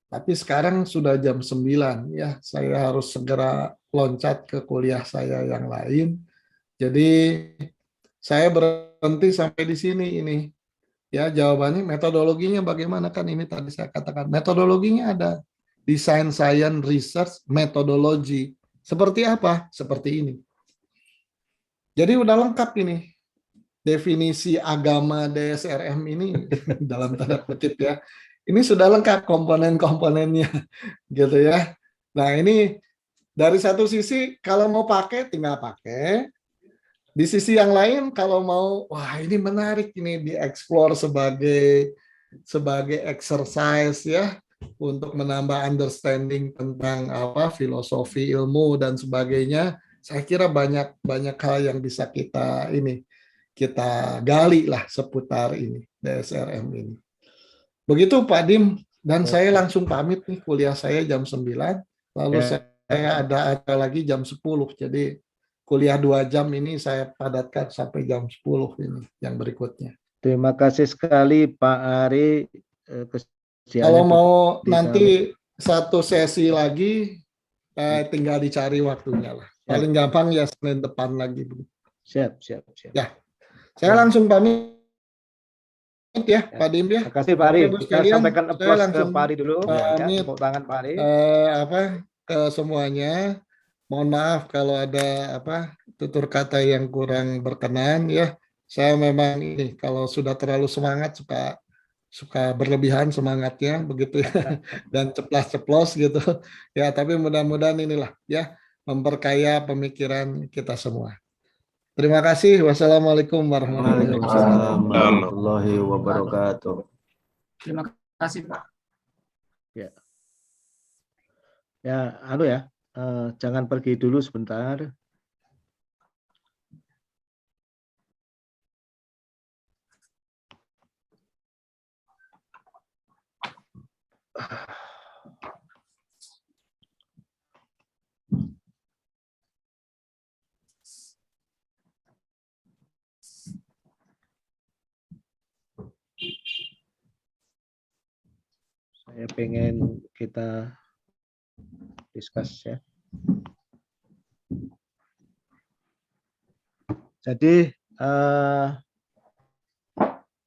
Tapi sekarang sudah jam 9 ya, saya harus segera loncat ke kuliah saya yang lain. Jadi saya berhenti sampai di sini ini. Ya, jawabannya metodologinya bagaimana kan ini tadi saya katakan. Metodologinya ada design science research methodology. Seperti apa? Seperti ini. Jadi udah lengkap ini. Definisi agama DSRM ini dalam tanda kutip ya. Ini sudah lengkap komponen-komponennya gitu ya. Nah, ini dari satu sisi kalau mau pakai tinggal pakai. Di sisi yang lain kalau mau wah ini menarik ini dieksplor sebagai exercise ya untuk menambah understanding tentang apa filosofi ilmu dan sebagainya. Saya kira banyak banyak hal yang bisa kita gali lah seputar ini DSRM ini. Begitu Pak Dim, dan saya langsung pamit nih kuliah saya jam 9, lalu saya ada lagi jam 10, jadi kuliah 2 jam ini saya padatkan sampai jam 10 ini yang berikutnya. Terima kasih sekali Pak Ari. Kalau mau nanti satu sesi lagi, tinggal dicari waktunya lah. Paling gampang ya Senin depan lagi. Siap. Ya, saya langsung pamit ya, Pak Dim ya. Terima kasih Pak Ari. Kita sampaikan applause ke Pak Ari dulu. Pamit, tepuk tangan Pak Ari. ke semuanya. Mohon maaf kalau ada tutur kata yang kurang berkenan ya. Saya memang ini kalau sudah terlalu semangat suka berlebihan semangatnya begitu ya dan ceplas-ceplos gitu. Ya, tapi mudah-mudahan inilah ya memperkaya pemikiran kita semua. Terima kasih. Wassalamualaikum warahmatullahi wabarakatuh. Terima kasih Pak. Ya, jangan pergi dulu sebentar. Saya pengen kita discuss ya. Jadi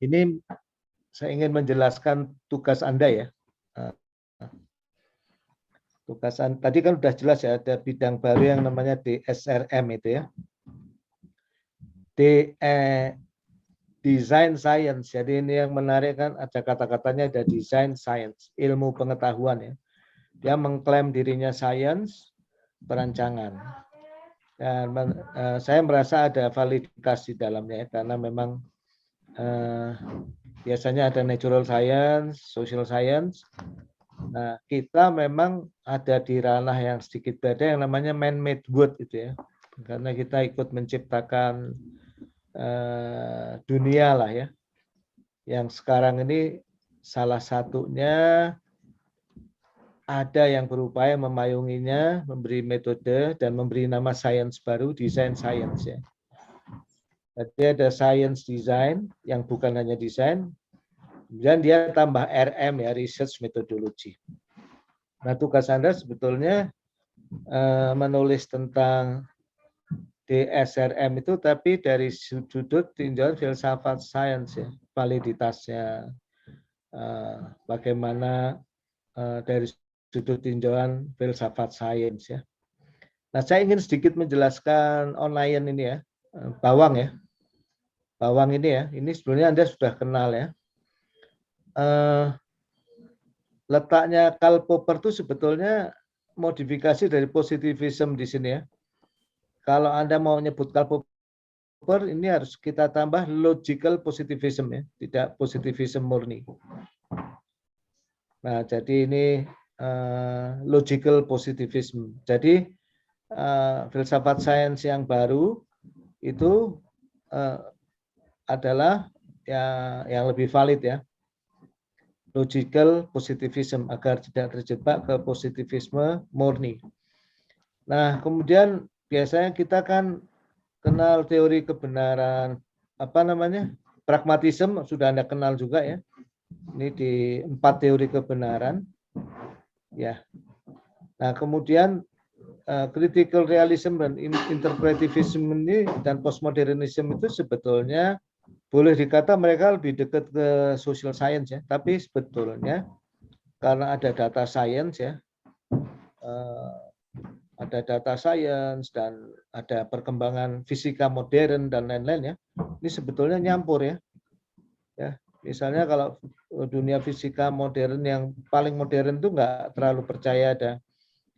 ini saya ingin menjelaskan tugas Anda ya. Tadi kan sudah jelas ya, ada bidang baru yang namanya DSRM itu ya. Design Science. Jadi ini yang menarik kan ada kata-katanya ada Design Science, ilmu pengetahuan ya. Dia mengklaim dirinya science perancangan. Dan saya merasa ada validitas di dalamnya ya, karena memang biasanya ada natural science, social science. Nah, kita memang ada di ranah yang sedikit beda yang namanya man-made good itu ya. Karena kita ikut menciptakan dunia lah ya. Yang sekarang ini salah satunya ada yang berupaya memayunginya, memberi metode dan memberi nama sains baru, design science ya. Jadi ada science design yang bukan hanya desain, kemudian dia tambah RM ya, research methodology. Nah, tugas Anda sebetulnya menulis tentang DSRM itu tapi dari sudut tinjauan filsafat sains ya, validitasnya bagaimana dari sudut tinjauan filsafat sains ya. Nah, saya ingin sedikit menjelaskan online ini ya, bawang ya. Bawang ini ya, ini sebenarnya Anda sudah kenal ya. Letaknya Karl Popper itu sebetulnya modifikasi dari positivism di sini ya. Kalau Anda mau nyebut Karl Popper, ini harus kita tambah logical positivism ya, tidak positivism murni. Nah, jadi ini logical positivism. Jadi filsafat sains yang baru itu adalah yang lebih valid ya, logical positivism, agar tidak terjebak ke positivisme murni. Nah, kemudian biasanya kita kan kenal teori kebenaran, pragmatisme, sudah Anda kenal juga ya. Ini di 4 teori kebenaran ya. Nah, kemudian critical realism dan interpretivism ini dan postmodernism itu sebetulnya boleh dikata mereka lebih dekat ke social science ya, tapi sebetulnya karena ada data science ya, ada data science dan ada perkembangan fisika modern dan lain-lain ya, ini sebetulnya nyampur ya. Ya, misalnya kalau dunia fisika modern yang paling modern itu nggak terlalu percaya ada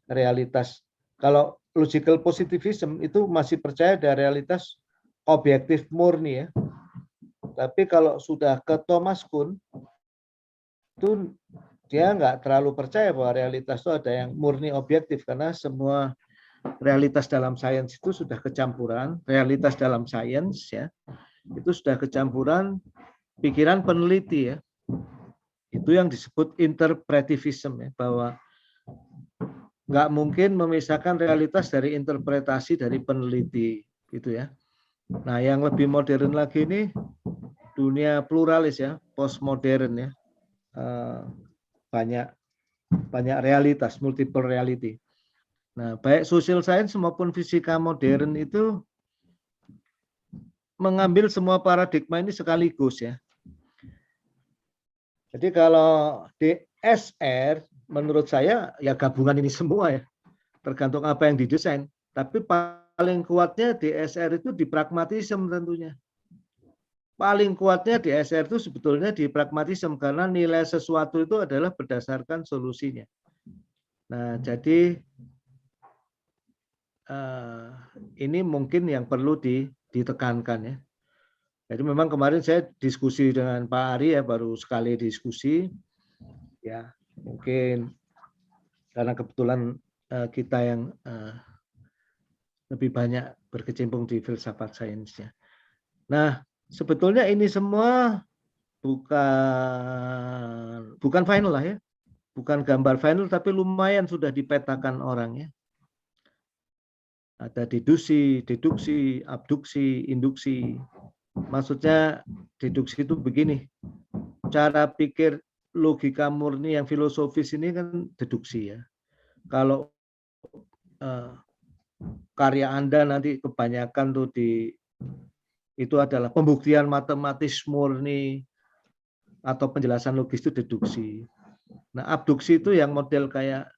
realitas. Kalau logical positivism itu masih percaya ada realitas objektif murni ya. Tapi kalau sudah ke Thomas Kuhn, itu dia nggak terlalu percaya bahwa realitas itu ada yang murni objektif, karena semua realitas dalam sains itu sudah kecampuran, realitas dalam sains ya, itu sudah kecampuran pikiran peneliti ya. Itu yang disebut interpretivism ya, bahwa nggak mungkin memisahkan realitas dari interpretasi dari peneliti gitu ya. Nah, yang lebih modern lagi ini dunia pluralis ya, postmodern ya, banyak realitas, multiple reality. Nah, baik social science maupun fisika modern itu mengambil semua paradigma ini sekaligus ya. Jadi kalau DSR menurut saya ya gabungan ini semua ya, tergantung apa yang didesain. Tapi paling kuatnya DSR itu di pragmatisme tentunya. Paling kuatnya DSR itu sebetulnya di pragmatisme, karena nilai sesuatu itu adalah berdasarkan solusinya. Nah, jadi ini mungkin yang perlu ditekankan ya. Jadi memang kemarin saya diskusi dengan Pak Ari ya, baru sekali diskusi ya, mungkin karena kebetulan kita yang lebih banyak berkecimpung di filsafat sainsnya. Nah, sebetulnya ini semua bukan final lah ya, bukan gambar final, tapi lumayan sudah dipetakan orang ya. Ada deduksi, abduksi, induksi. Maksudnya deduksi itu begini, cara pikir logika murni yang filosofis ini kan deduksi ya. Kalau karya Anda nanti kebanyakan tuh itu adalah pembuktian matematis murni atau penjelasan logis, itu deduksi. Nah, abduksi itu yang model kayak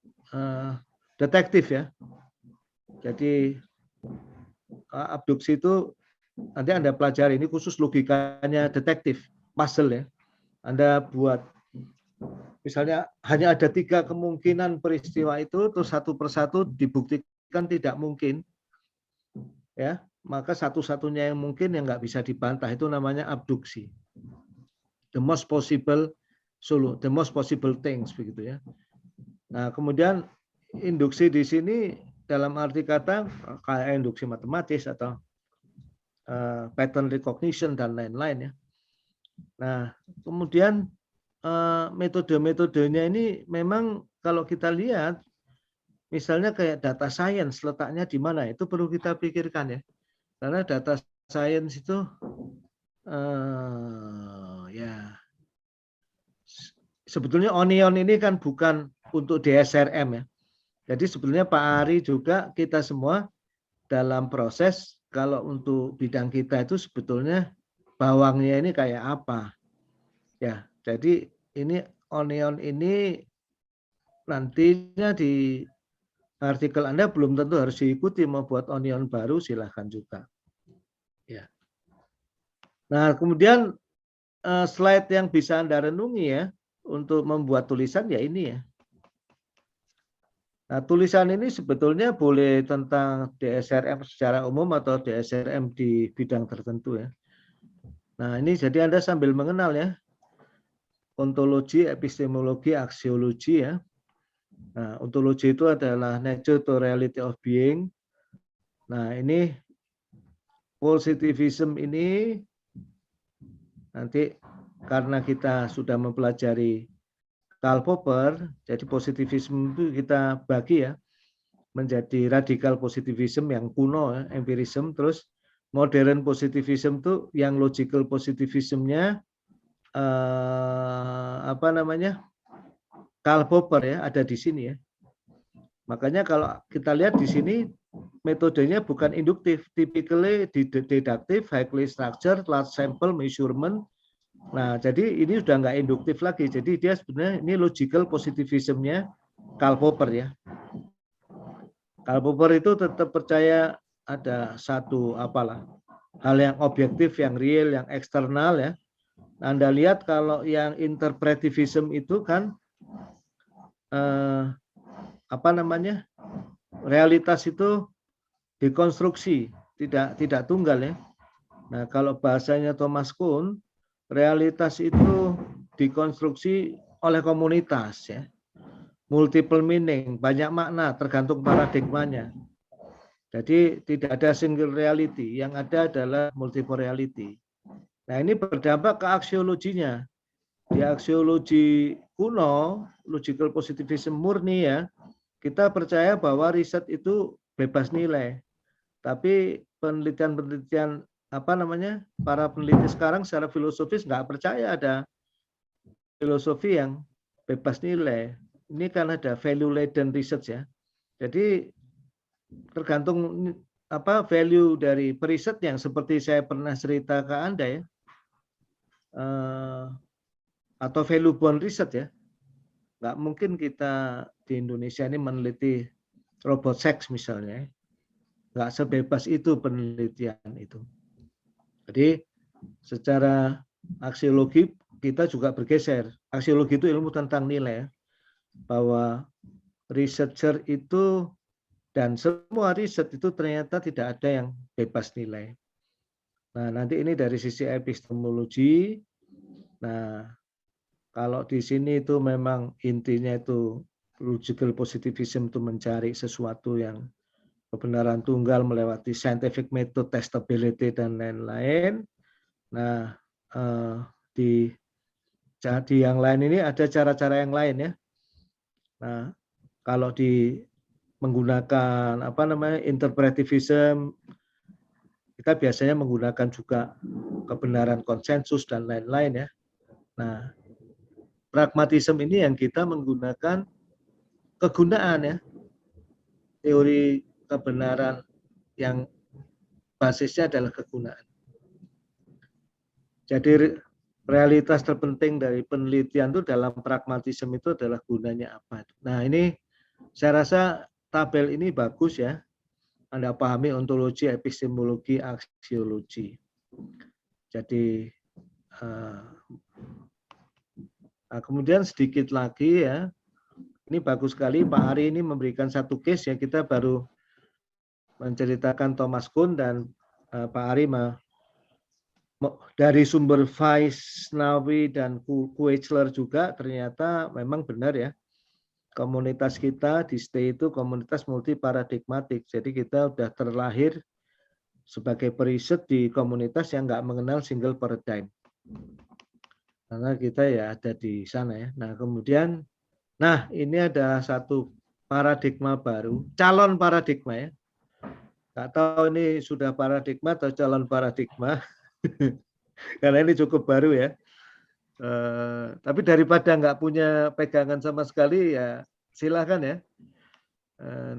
detektif ya. Jadi abduksi itu nanti Anda pelajari, ini khusus logikanya detektif, puzzle ya. Anda buat, misalnya hanya ada 3 kemungkinan peristiwa itu, terus satu persatu dibuktikan tidak mungkin, ya, maka satu-satunya yang mungkin yang nggak bisa dibantah itu namanya abduksi. The most possible things begitu ya. Nah, kemudian induksi di sini dalam arti kata kayak induksi matematis atau pattern recognition dan lain-lain ya. Nah, kemudian metode-metodenya ini memang kalau kita lihat, misalnya kayak data science letaknya di mana, itu perlu kita pikirkan ya. Karena data science itu ya sebetulnya Onion ini kan bukan untuk DSRM ya. Jadi sebetulnya Pak Ari juga kita semua dalam proses, kalau untuk bidang kita itu sebetulnya bawangnya ini kayak apa ya. Jadi ini Onion ini nantinya di artikel Anda belum tentu harus diikuti, mau buat onion baru silahkan juga. Ya. Nah, kemudian slide yang bisa Anda renungi ya untuk membuat tulisan ya ini ya. Nah, tulisan ini sebetulnya boleh tentang DSRM secara umum atau DSRM di bidang tertentu ya. Nah, ini jadi Anda sambil mengenal ya. Ontologi, epistemologi, aksiologi ya. Nah, ontologi itu adalah nature to reality of being. Nah, ini positivism ini nanti karena kita sudah mempelajari Karl Popper, jadi positivism itu kita bagi ya menjadi radikal positivism yang kuno ya, empirism, terus modern positivism itu yang logical positivismnya apa namanya Karl Popper ya ada di sini ya. Makanya kalau kita lihat di sini metodenya bukan induktif, typically deduktif, highly structured, large sample measurement. Nah, jadi ini sudah nggak induktif lagi. Jadi dia sebenarnya ini logical positivismnya Karl Popper ya. Karl Popper itu tetap percaya ada satu apalah hal yang objektif, yang real, yang eksternal ya. Anda lihat kalau yang interpretivism itu kan apa namanya realitas itu dikonstruksi, tidak tunggal ya. Nah, kalau bahasanya Thomas Kuhn, realitas itu dikonstruksi oleh komunitas ya. Multiple meaning, banyak makna tergantung paradigmanya. Jadi tidak ada single reality, yang ada adalah multiple reality. Nah, ini berdampak ke aksiologinya. Di aksiologi kuno, logical positivism murni ya, kita percaya bahwa riset itu bebas nilai. Tapi penelitian-penelitian apa namanya para peneliti sekarang secara filosofis nggak percaya ada filosofi yang bebas nilai. Ini kan ada value laden research ya. Jadi tergantung apa value dari periset yang seperti saya pernah cerita ke Anda ya. Atau value bound research ya. Nggak mungkin kita di Indonesia ini meneliti robot seks misalnya. Nggak sebebas itu penelitian itu. Jadi secara aksiologi kita juga bergeser. Aksiologi itu ilmu tentang nilai. Bahwa researcher itu dan semua riset itu ternyata tidak ada yang bebas nilai. Nah, nanti ini dari sisi epistemologi. Nah, kalau di sini itu memang intinya itu logical positivism itu mencari sesuatu yang kebenaran tunggal melewati scientific method, testability dan lain-lain. Nah, di yang lain ini ada cara-cara yang lain ya. Nah, kalau di menggunakan apa namanya interpretivism, kita biasanya menggunakan juga kebenaran konsensus dan lain-lain ya. Nah, pragmatisme ini yang kita menggunakan kegunaan ya, teori kebenaran yang basisnya adalah kegunaan. Jadi realitas terpenting dari penelitian itu dalam pragmatisme itu adalah gunanya apa. Nah, ini saya rasa tabel ini bagus ya. Anda pahami ontologi, epistemologi, aksiologi. Jadi nah, kemudian sedikit lagi ya. Ini bagus sekali Pak Ari ini memberikan satu case ya. Kita baru menceritakan Thomas Kuhn dan Pak Ari dari sumber Vaisnavi dan Kuechler juga ternyata memang benar ya. Komunitas kita di STE itu komunitas multi paradigmatik. Jadi kita sudah terlahir sebagai periset di komunitas yang nggak mengenal single paradigm. Karena kita ya ada di sana ya. Nah kemudian, nah ini ada satu paradigma baru, calon paradigma ya. Nggak tahu ini sudah paradigma atau calon paradigma. Karena ini cukup baru ya. Tapi daripada nggak punya pegangan sama sekali ya silakan ya.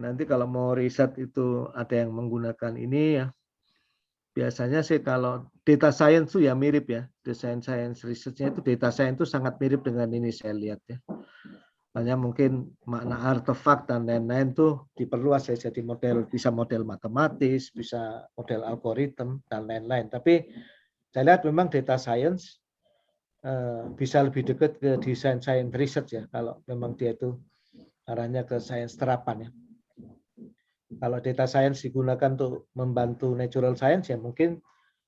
Nanti kalau mau riset itu ada yang menggunakan ini ya. Biasanya sih kalau data science itu ya mirip ya. Design science research-nya itu data science itu sangat mirip dengan ini saya lihat ya. Hanya mungkin makna artefak dan lain-lain tuh diperluas ya, jadi model, bisa model matematis, bisa model algoritma dan lain-lain. Tapi saya lihat memang data science bisa lebih dekat ke desain science research ya, kalau memang dia itu arahnya ke science terapan ya. Kalau data science digunakan untuk membantu natural science ya mungkin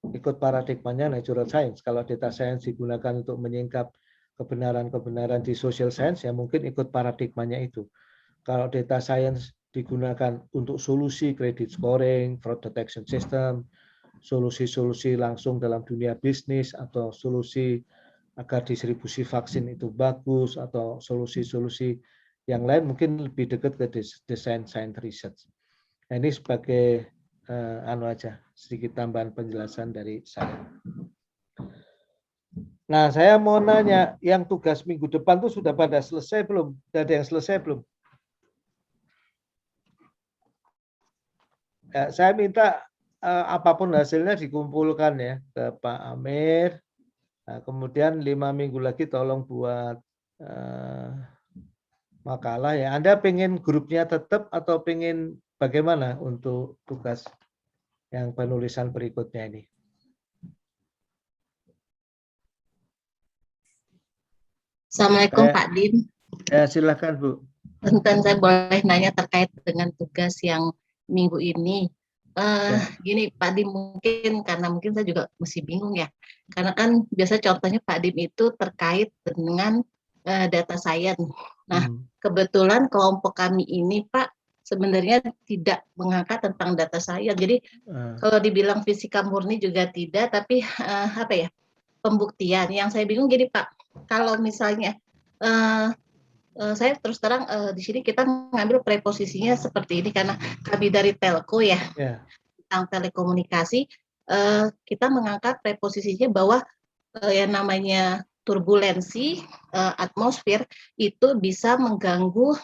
ikut paradigmanya natural science. Kalau data science digunakan untuk menyingkap kebenaran-kebenaran di social science ya mungkin ikut paradigmanya itu. Kalau data science digunakan untuk solusi credit scoring, fraud detection system, solusi-solusi langsung dalam dunia bisnis, atau solusi agar distribusi vaksin itu bagus, atau solusi-solusi yang lain mungkin lebih dekat ke desain science research. Nah, ini sebagai sedikit tambahan penjelasan dari saya. Nah, saya mau nanya, yang tugas minggu depan tuh sudah pada selesai belum? Sudah ada yang selesai belum? Ya, saya minta apapun hasilnya dikumpulkan ya ke Pak Amir. Nah, kemudian 5 minggu lagi tolong buat makalah ya. Anda pengen grupnya tetap atau pengen bagaimana untuk tugas yang penulisan berikutnya ini? Assalamualaikum Pak Dim. Ya, silakan Bu. Tentang saya boleh nanya terkait dengan tugas yang minggu ini. Gini Pak Dim, mungkin saya juga masih bingung ya. Karena kan biasa contohnya Pak Dim itu terkait dengan data science. Nah, kebetulan kelompok kami ini Pak sebenarnya tidak mengangkat tentang data science. Jadi kalau dibilang fisika murni juga tidak, tapi pembuktian. Yang saya bingung gini Pak, kalau misalnya saya terus terang di sini kita mengambil preposisinya seperti ini karena kami dari telco ya, tentang telekomunikasi, kita mengangkat preposisinya bahwa yang namanya turbulensi atmosfer itu bisa mengganggu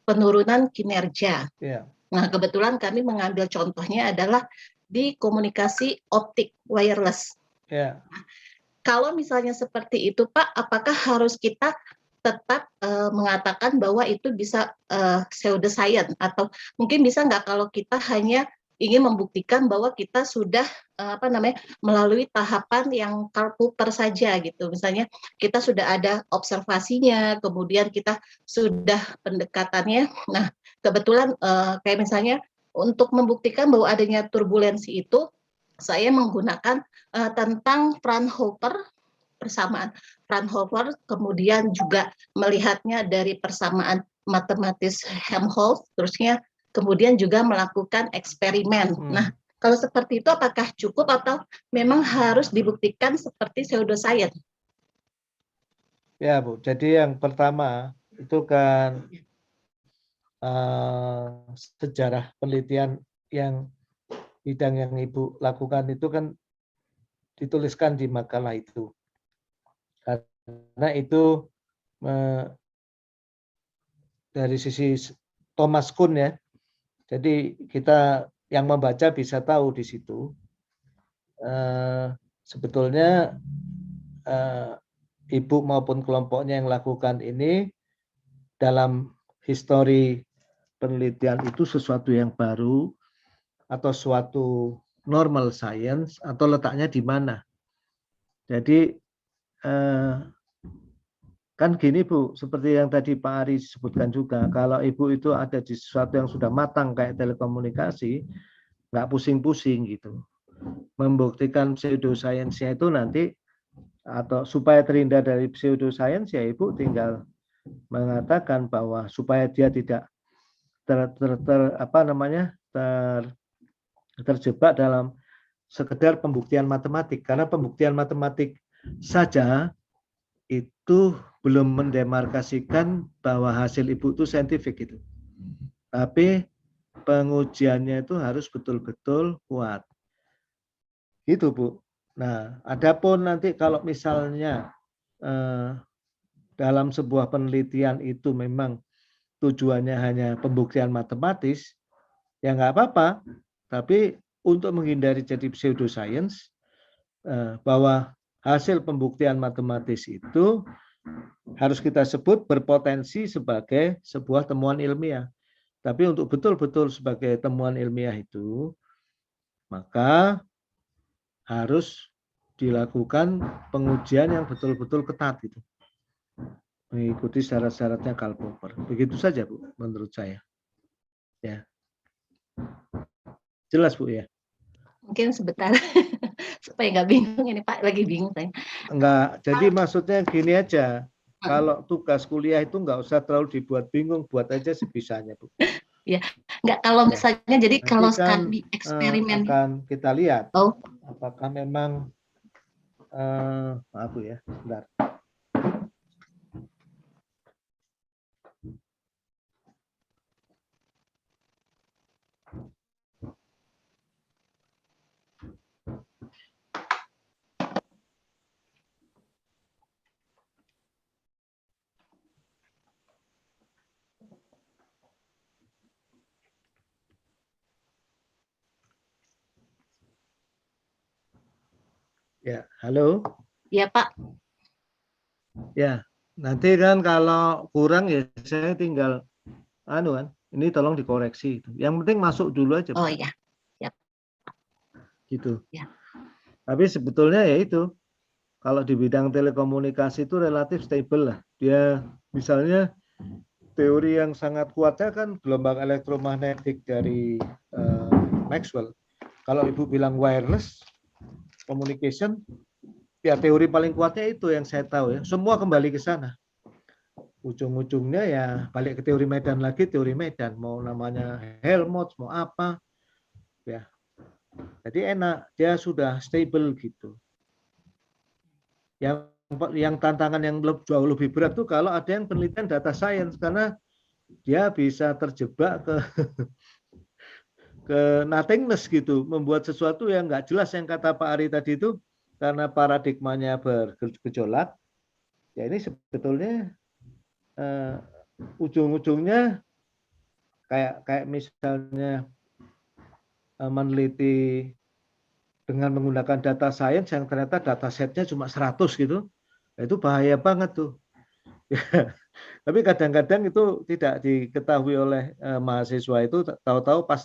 penurunan kinerja. Nah, kebetulan kami mengambil contohnya adalah di komunikasi optik wireless. Kalau misalnya seperti itu Pak, apakah harus kita tetap mengatakan bahwa itu bisa pseudoscience, atau mungkin bisa nggak kalau kita hanya ingin membuktikan bahwa kita sudah melalui tahapan yang Karl-Popper saja gitu. Misalnya kita sudah ada observasinya, kemudian kita sudah pendekatannya. Nah, kebetulan kayak misalnya untuk membuktikan bahwa adanya turbulensi itu saya menggunakan tentang Fraunhofer, persamaan Fraunhofer, kemudian juga melihatnya dari persamaan matematis Helmholtz, terusnya kemudian juga melakukan eksperimen. Nah, kalau seperti itu apakah cukup atau memang harus dibuktikan seperti pseudoscience? Ya Bu, jadi yang pertama itu kan sejarah penelitian yang bidang yang Ibu lakukan itu kan dituliskan di makalah itu. Karena itu dari sisi Thomas Kuhn ya. Jadi kita yang membaca bisa tahu di situ. Sebetulnya Ibu maupun kelompoknya yang lakukan ini dalam histori penelitian itu sesuatu yang baru atau suatu normal science atau letaknya di mana. Jadi kan gini Bu, seperti yang tadi Pak Ari sebutkan juga, kalau Ibu itu ada di sesuatu yang sudah matang kayak telekomunikasi, nggak pusing-pusing gitu. Membuktikan pseudoscience-nya itu nanti, atau supaya terhindar dari pseudoscience ya Ibu tinggal mengatakan bahwa supaya dia tidak terjebak dalam sekedar pembuktian matematik, karena pembuktian matematik saja itu belum mendemarkasikan bahwa hasil Ibu itu saintifik itu. Tapi pengujiannya itu harus betul-betul kuat. Gitu Bu. Nah, adapun nanti kalau misalnya dalam sebuah penelitian itu memang tujuannya hanya pembuktian matematis, ya nggak apa-apa. Tapi untuk menghindari jadi pseudoscience, bahwa hasil pembuktian matematis itu harus kita sebut berpotensi sebagai sebuah temuan ilmiah. Tapi untuk betul-betul sebagai temuan ilmiah itu, maka harus dilakukan pengujian yang betul-betul ketat itu. Mengikuti syarat-syaratnya Karl Popper. Begitu saja, Bu, menurut saya. Ya. Jelas, Bu, ya? Mungkin sebentar supaya nggak bingung ini Pak, lagi bingung saya. Enggak, jadi maksudnya gini aja. Kalau tugas kuliah itu enggak usah terlalu dibuat bingung, buat aja sebisanya, Bu. Ya, enggak kalau misalnya jadi Nanti kalau kan sekali eksperimen akan kita lihat oh apakah memang maaf Bu ya, bentar. Ya, halo. ya Pak. Ya, nanti kan kalau kurang ya saya tinggal ini tolong dikoreksi. Yang penting masuk dulu aja. Oh iya. Ya. Gitu. Ya. Tapi sebetulnya ya itu, kalau di bidang telekomunikasi itu relatif stable lah. Dia misalnya teori yang sangat kuatnya kan gelombang elektromagnetik dari Maxwell. Kalau Ibu bilang wireless communication, ya teori paling kuatnya itu yang saya tahu ya. Semua kembali ke sana. Ujung-ujungnya ya balik ke teori medan lagi, teori medan. Mau namanya Helmholtz, mau apa. Ya. Jadi enak, dia sudah stable gitu. Yang tantangan yang jauh lebih berat tuh kalau ada yang penelitian data science, karena dia bisa terjebak ke nothingness gitu, membuat sesuatu yang nggak jelas yang kata Pak Ari tadi itu, karena paradigmanya bergejolak. Ya ini sebetulnya ujung-ujungnya kayak misalnya meneliti dengan menggunakan data science yang ternyata data setnya cuma 100 gitu, itu bahaya banget tuh. Tapi kadang-kadang itu tidak diketahui oleh mahasiswa itu, tahu-tahu pas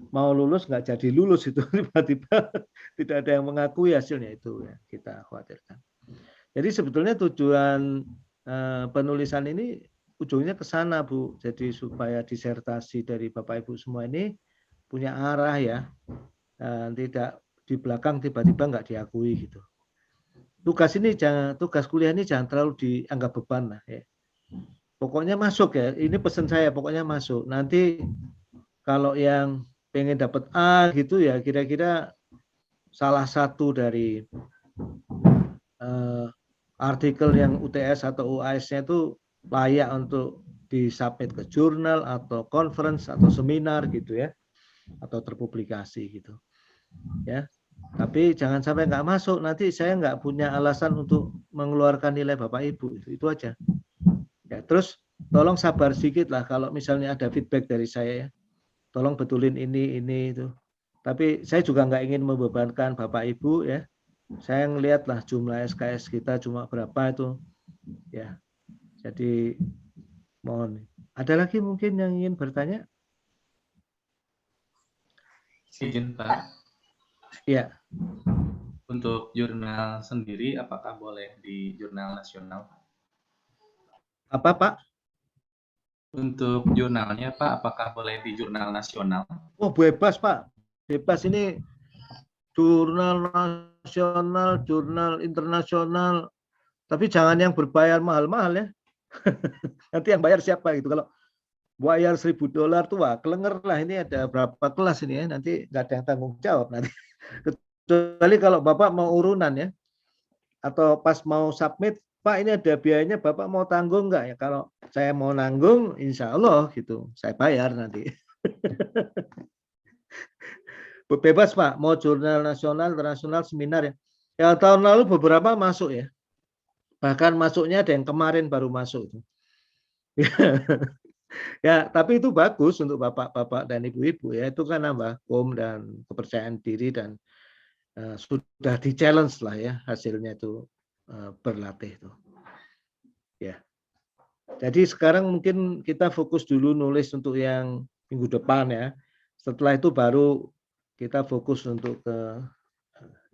mau lulus nggak jadi lulus itu, tiba-tiba tidak ada yang mengakui hasilnya, itu ya kita khawatirkan. Jadi sebetulnya tujuan penulisan ini ujungnya ke sana Bu, jadi supaya disertasi dari Bapak Ibu semua ini punya arah ya, tidak di belakang tiba-tiba nggak diakui gitu. Tugas kuliah ini jangan terlalu dianggap beban lah ya. Pokoknya masuk ya, ini pesan saya, pokoknya masuk. Nanti kalau yang pengen dapat A gitu ya, kira-kira salah satu dari artikel yang UTS atau UAS-nya itu layak untuk disubmit ke jurnal atau conference atau seminar gitu ya, atau terpublikasi gitu ya. Tapi jangan sampai nggak masuk, nanti saya nggak punya alasan untuk mengeluarkan nilai Bapak Ibu, itu aja. Ya, terus tolong sabar sedikit lah kalau misalnya ada feedback dari saya ya. Tolong betulin ini itu. Tapi saya juga nggak ingin membebankan Bapak Ibu ya. Saya ngelihat lah jumlah SKS kita cuma berapa itu. Ya. Jadi mohon. Ada lagi mungkin yang ingin bertanya? Izin Pak. Ya. Untuk jurnal sendiri apakah boleh di jurnal nasional? Apa Pak? Untuk jurnalnya Pak, apakah boleh di jurnal nasional? Oh bebas Pak, bebas, ini jurnal nasional, jurnal internasional, tapi jangan yang berbayar mahal-mahal ya. Nanti yang bayar siapa gitu, kalau bayar $1.000 tuh wah kelenger lah, ini ada berapa kelas ini ya, nanti nggak ada yang tanggung jawab nanti. Kecuali kalau Bapak mau urunan ya, atau pas mau submit, Pak ini ada biayanya, Bapak mau tanggung nggak ya? Kalau saya mau nanggung, insya Allah gitu, saya bayar nanti. Bebas Pak, mau jurnal nasional, internasional, seminar ya. Yang tahun lalu beberapa masuk ya. Bahkan masuknya ada yang kemarin baru masuk. Ya, tapi itu bagus untuk bapak-bapak dan ibu-ibu ya. Itu kan nambah dan kepercayaan diri, dan sudah di challenge lah ya hasilnya itu berlatih tuh. Ya. Jadi sekarang mungkin kita fokus dulu nulis untuk yang minggu depan ya. Setelah itu baru kita fokus untuk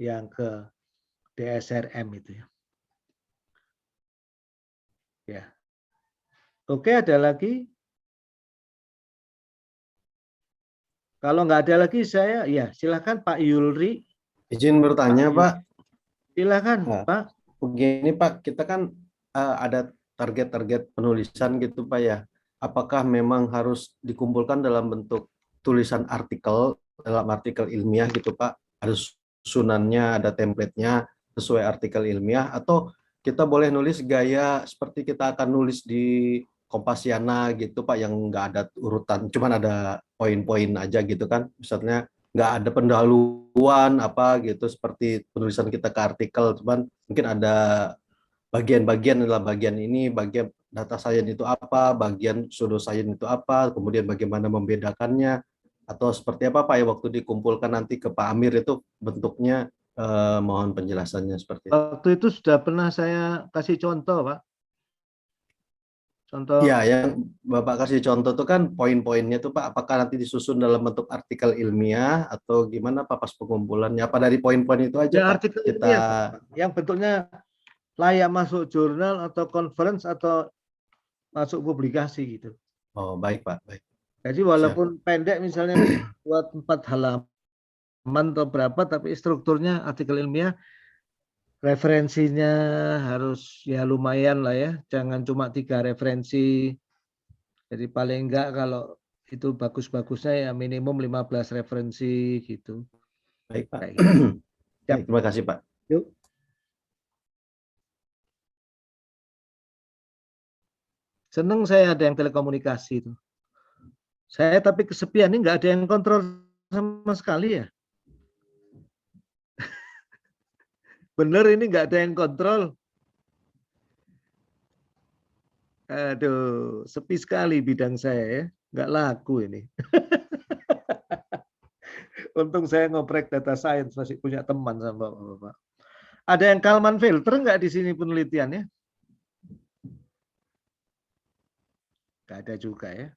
yang ke DSRM itu ya. Ya. Oke, ada lagi? Kalau nggak ada lagi saya, ya silakan Pak Yulri. Izin bertanya, Pak. Silakan, Nah, Pak. Begini, Pak, kita kan ada target-target penulisan gitu, Pak ya. Apakah memang harus dikumpulkan dalam bentuk tulisan artikel, dalam artikel ilmiah gitu, Pak? Ada susunannya, ada template-nya sesuai artikel ilmiah, atau kita boleh nulis gaya seperti kita akan nulis di Kompasiana gitu, Pak, yang nggak ada urutan, cuman ada poin-poin aja gitu kan, misalnya nggak ada pendahuluan apa gitu seperti penulisan kita ke artikel, cuman mungkin ada bagian-bagian dalam bagian ini, bagian data science itu apa, bagian pseudo science itu apa, kemudian bagaimana membedakannya, atau seperti apa Pak ya waktu dikumpulkan nanti ke Pak Amir itu bentuknya, mohon penjelasannya seperti itu. Waktu itu sudah pernah saya kasih contoh, Pak. Contoh. Ya, yang Bapak kasih contoh itu kan poin-poinnya tuh Pak, apakah nanti disusun dalam bentuk artikel ilmiah atau gimana Pak pas pengumpulannya? Apa dari poin-poin itu aja Ya, Pak? artikel Kita ilmiah, Pak, yang bentuknya layak masuk jurnal atau conference atau masuk publikasi gitu. Oh, baik Pak, baik. Jadi walaupun pendek misalnya buat 4 halaman atau berapa, tapi strukturnya artikel ilmiah, referensinya harus ya lumayan lah ya, jangan cuma 3 referensi. Jadi paling enggak kalau itu bagus-bagusnya ya minimum 15 referensi gitu. Baik Pak. Kayak gitu. Baik, terima kasih Pak. Yuk. Seneng saya ada yang telekomunikasi itu. Saya tapi kesepian, ini nggak ada yang kontrol sama sekali ya. Bener ini nggak ada yang kontrol. Aduh, sepi sekali bidang saya ya. Nggak laku ini. Untung saya ngoprek data science, masih punya teman sama Bapak. Ada yang Kalman filter nggak di sini penelitiannya? Nggak ada juga ya.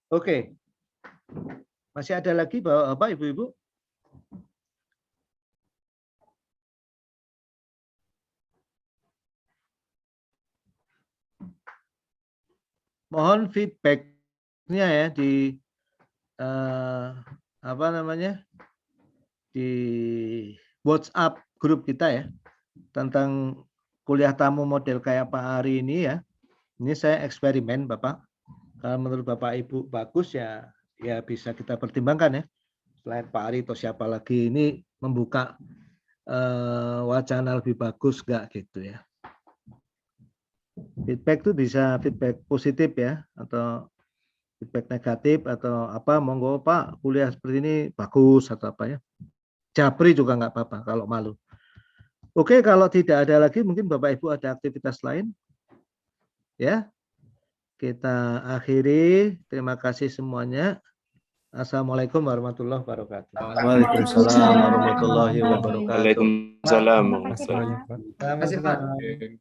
Oke. Masih ada lagi Bapak, Ibu-Ibu? Mohon feedback-nya ya di apa namanya? Di WhatsApp grup kita ya tentang kuliah tamu model kayak Pak Ari ini ya. Ini saya eksperimen Bapak. Kalau menurut Bapak Ibu bagus ya bisa kita pertimbangkan ya. Selain Pak Ari atau siapa lagi ini membuka wacana lebih bagus enggak gitu ya. Feedback itu bisa feedback positif ya atau feedback negatif atau apa, monggo Pak kuliah seperti ini bagus atau apa ya. Japri juga nggak apa-apa kalau malu. Oke, kalau tidak ada lagi mungkin Bapak Ibu ada aktivitas lain. Ya. Kita akhiri. Terima kasih semuanya. Assalamualaikum warahmatullahi wabarakatuh. Waalaikumsalam warahmatullahi wabarakatuh. Waalaikumsalam. Terima kasih, Pak. Sama-sama.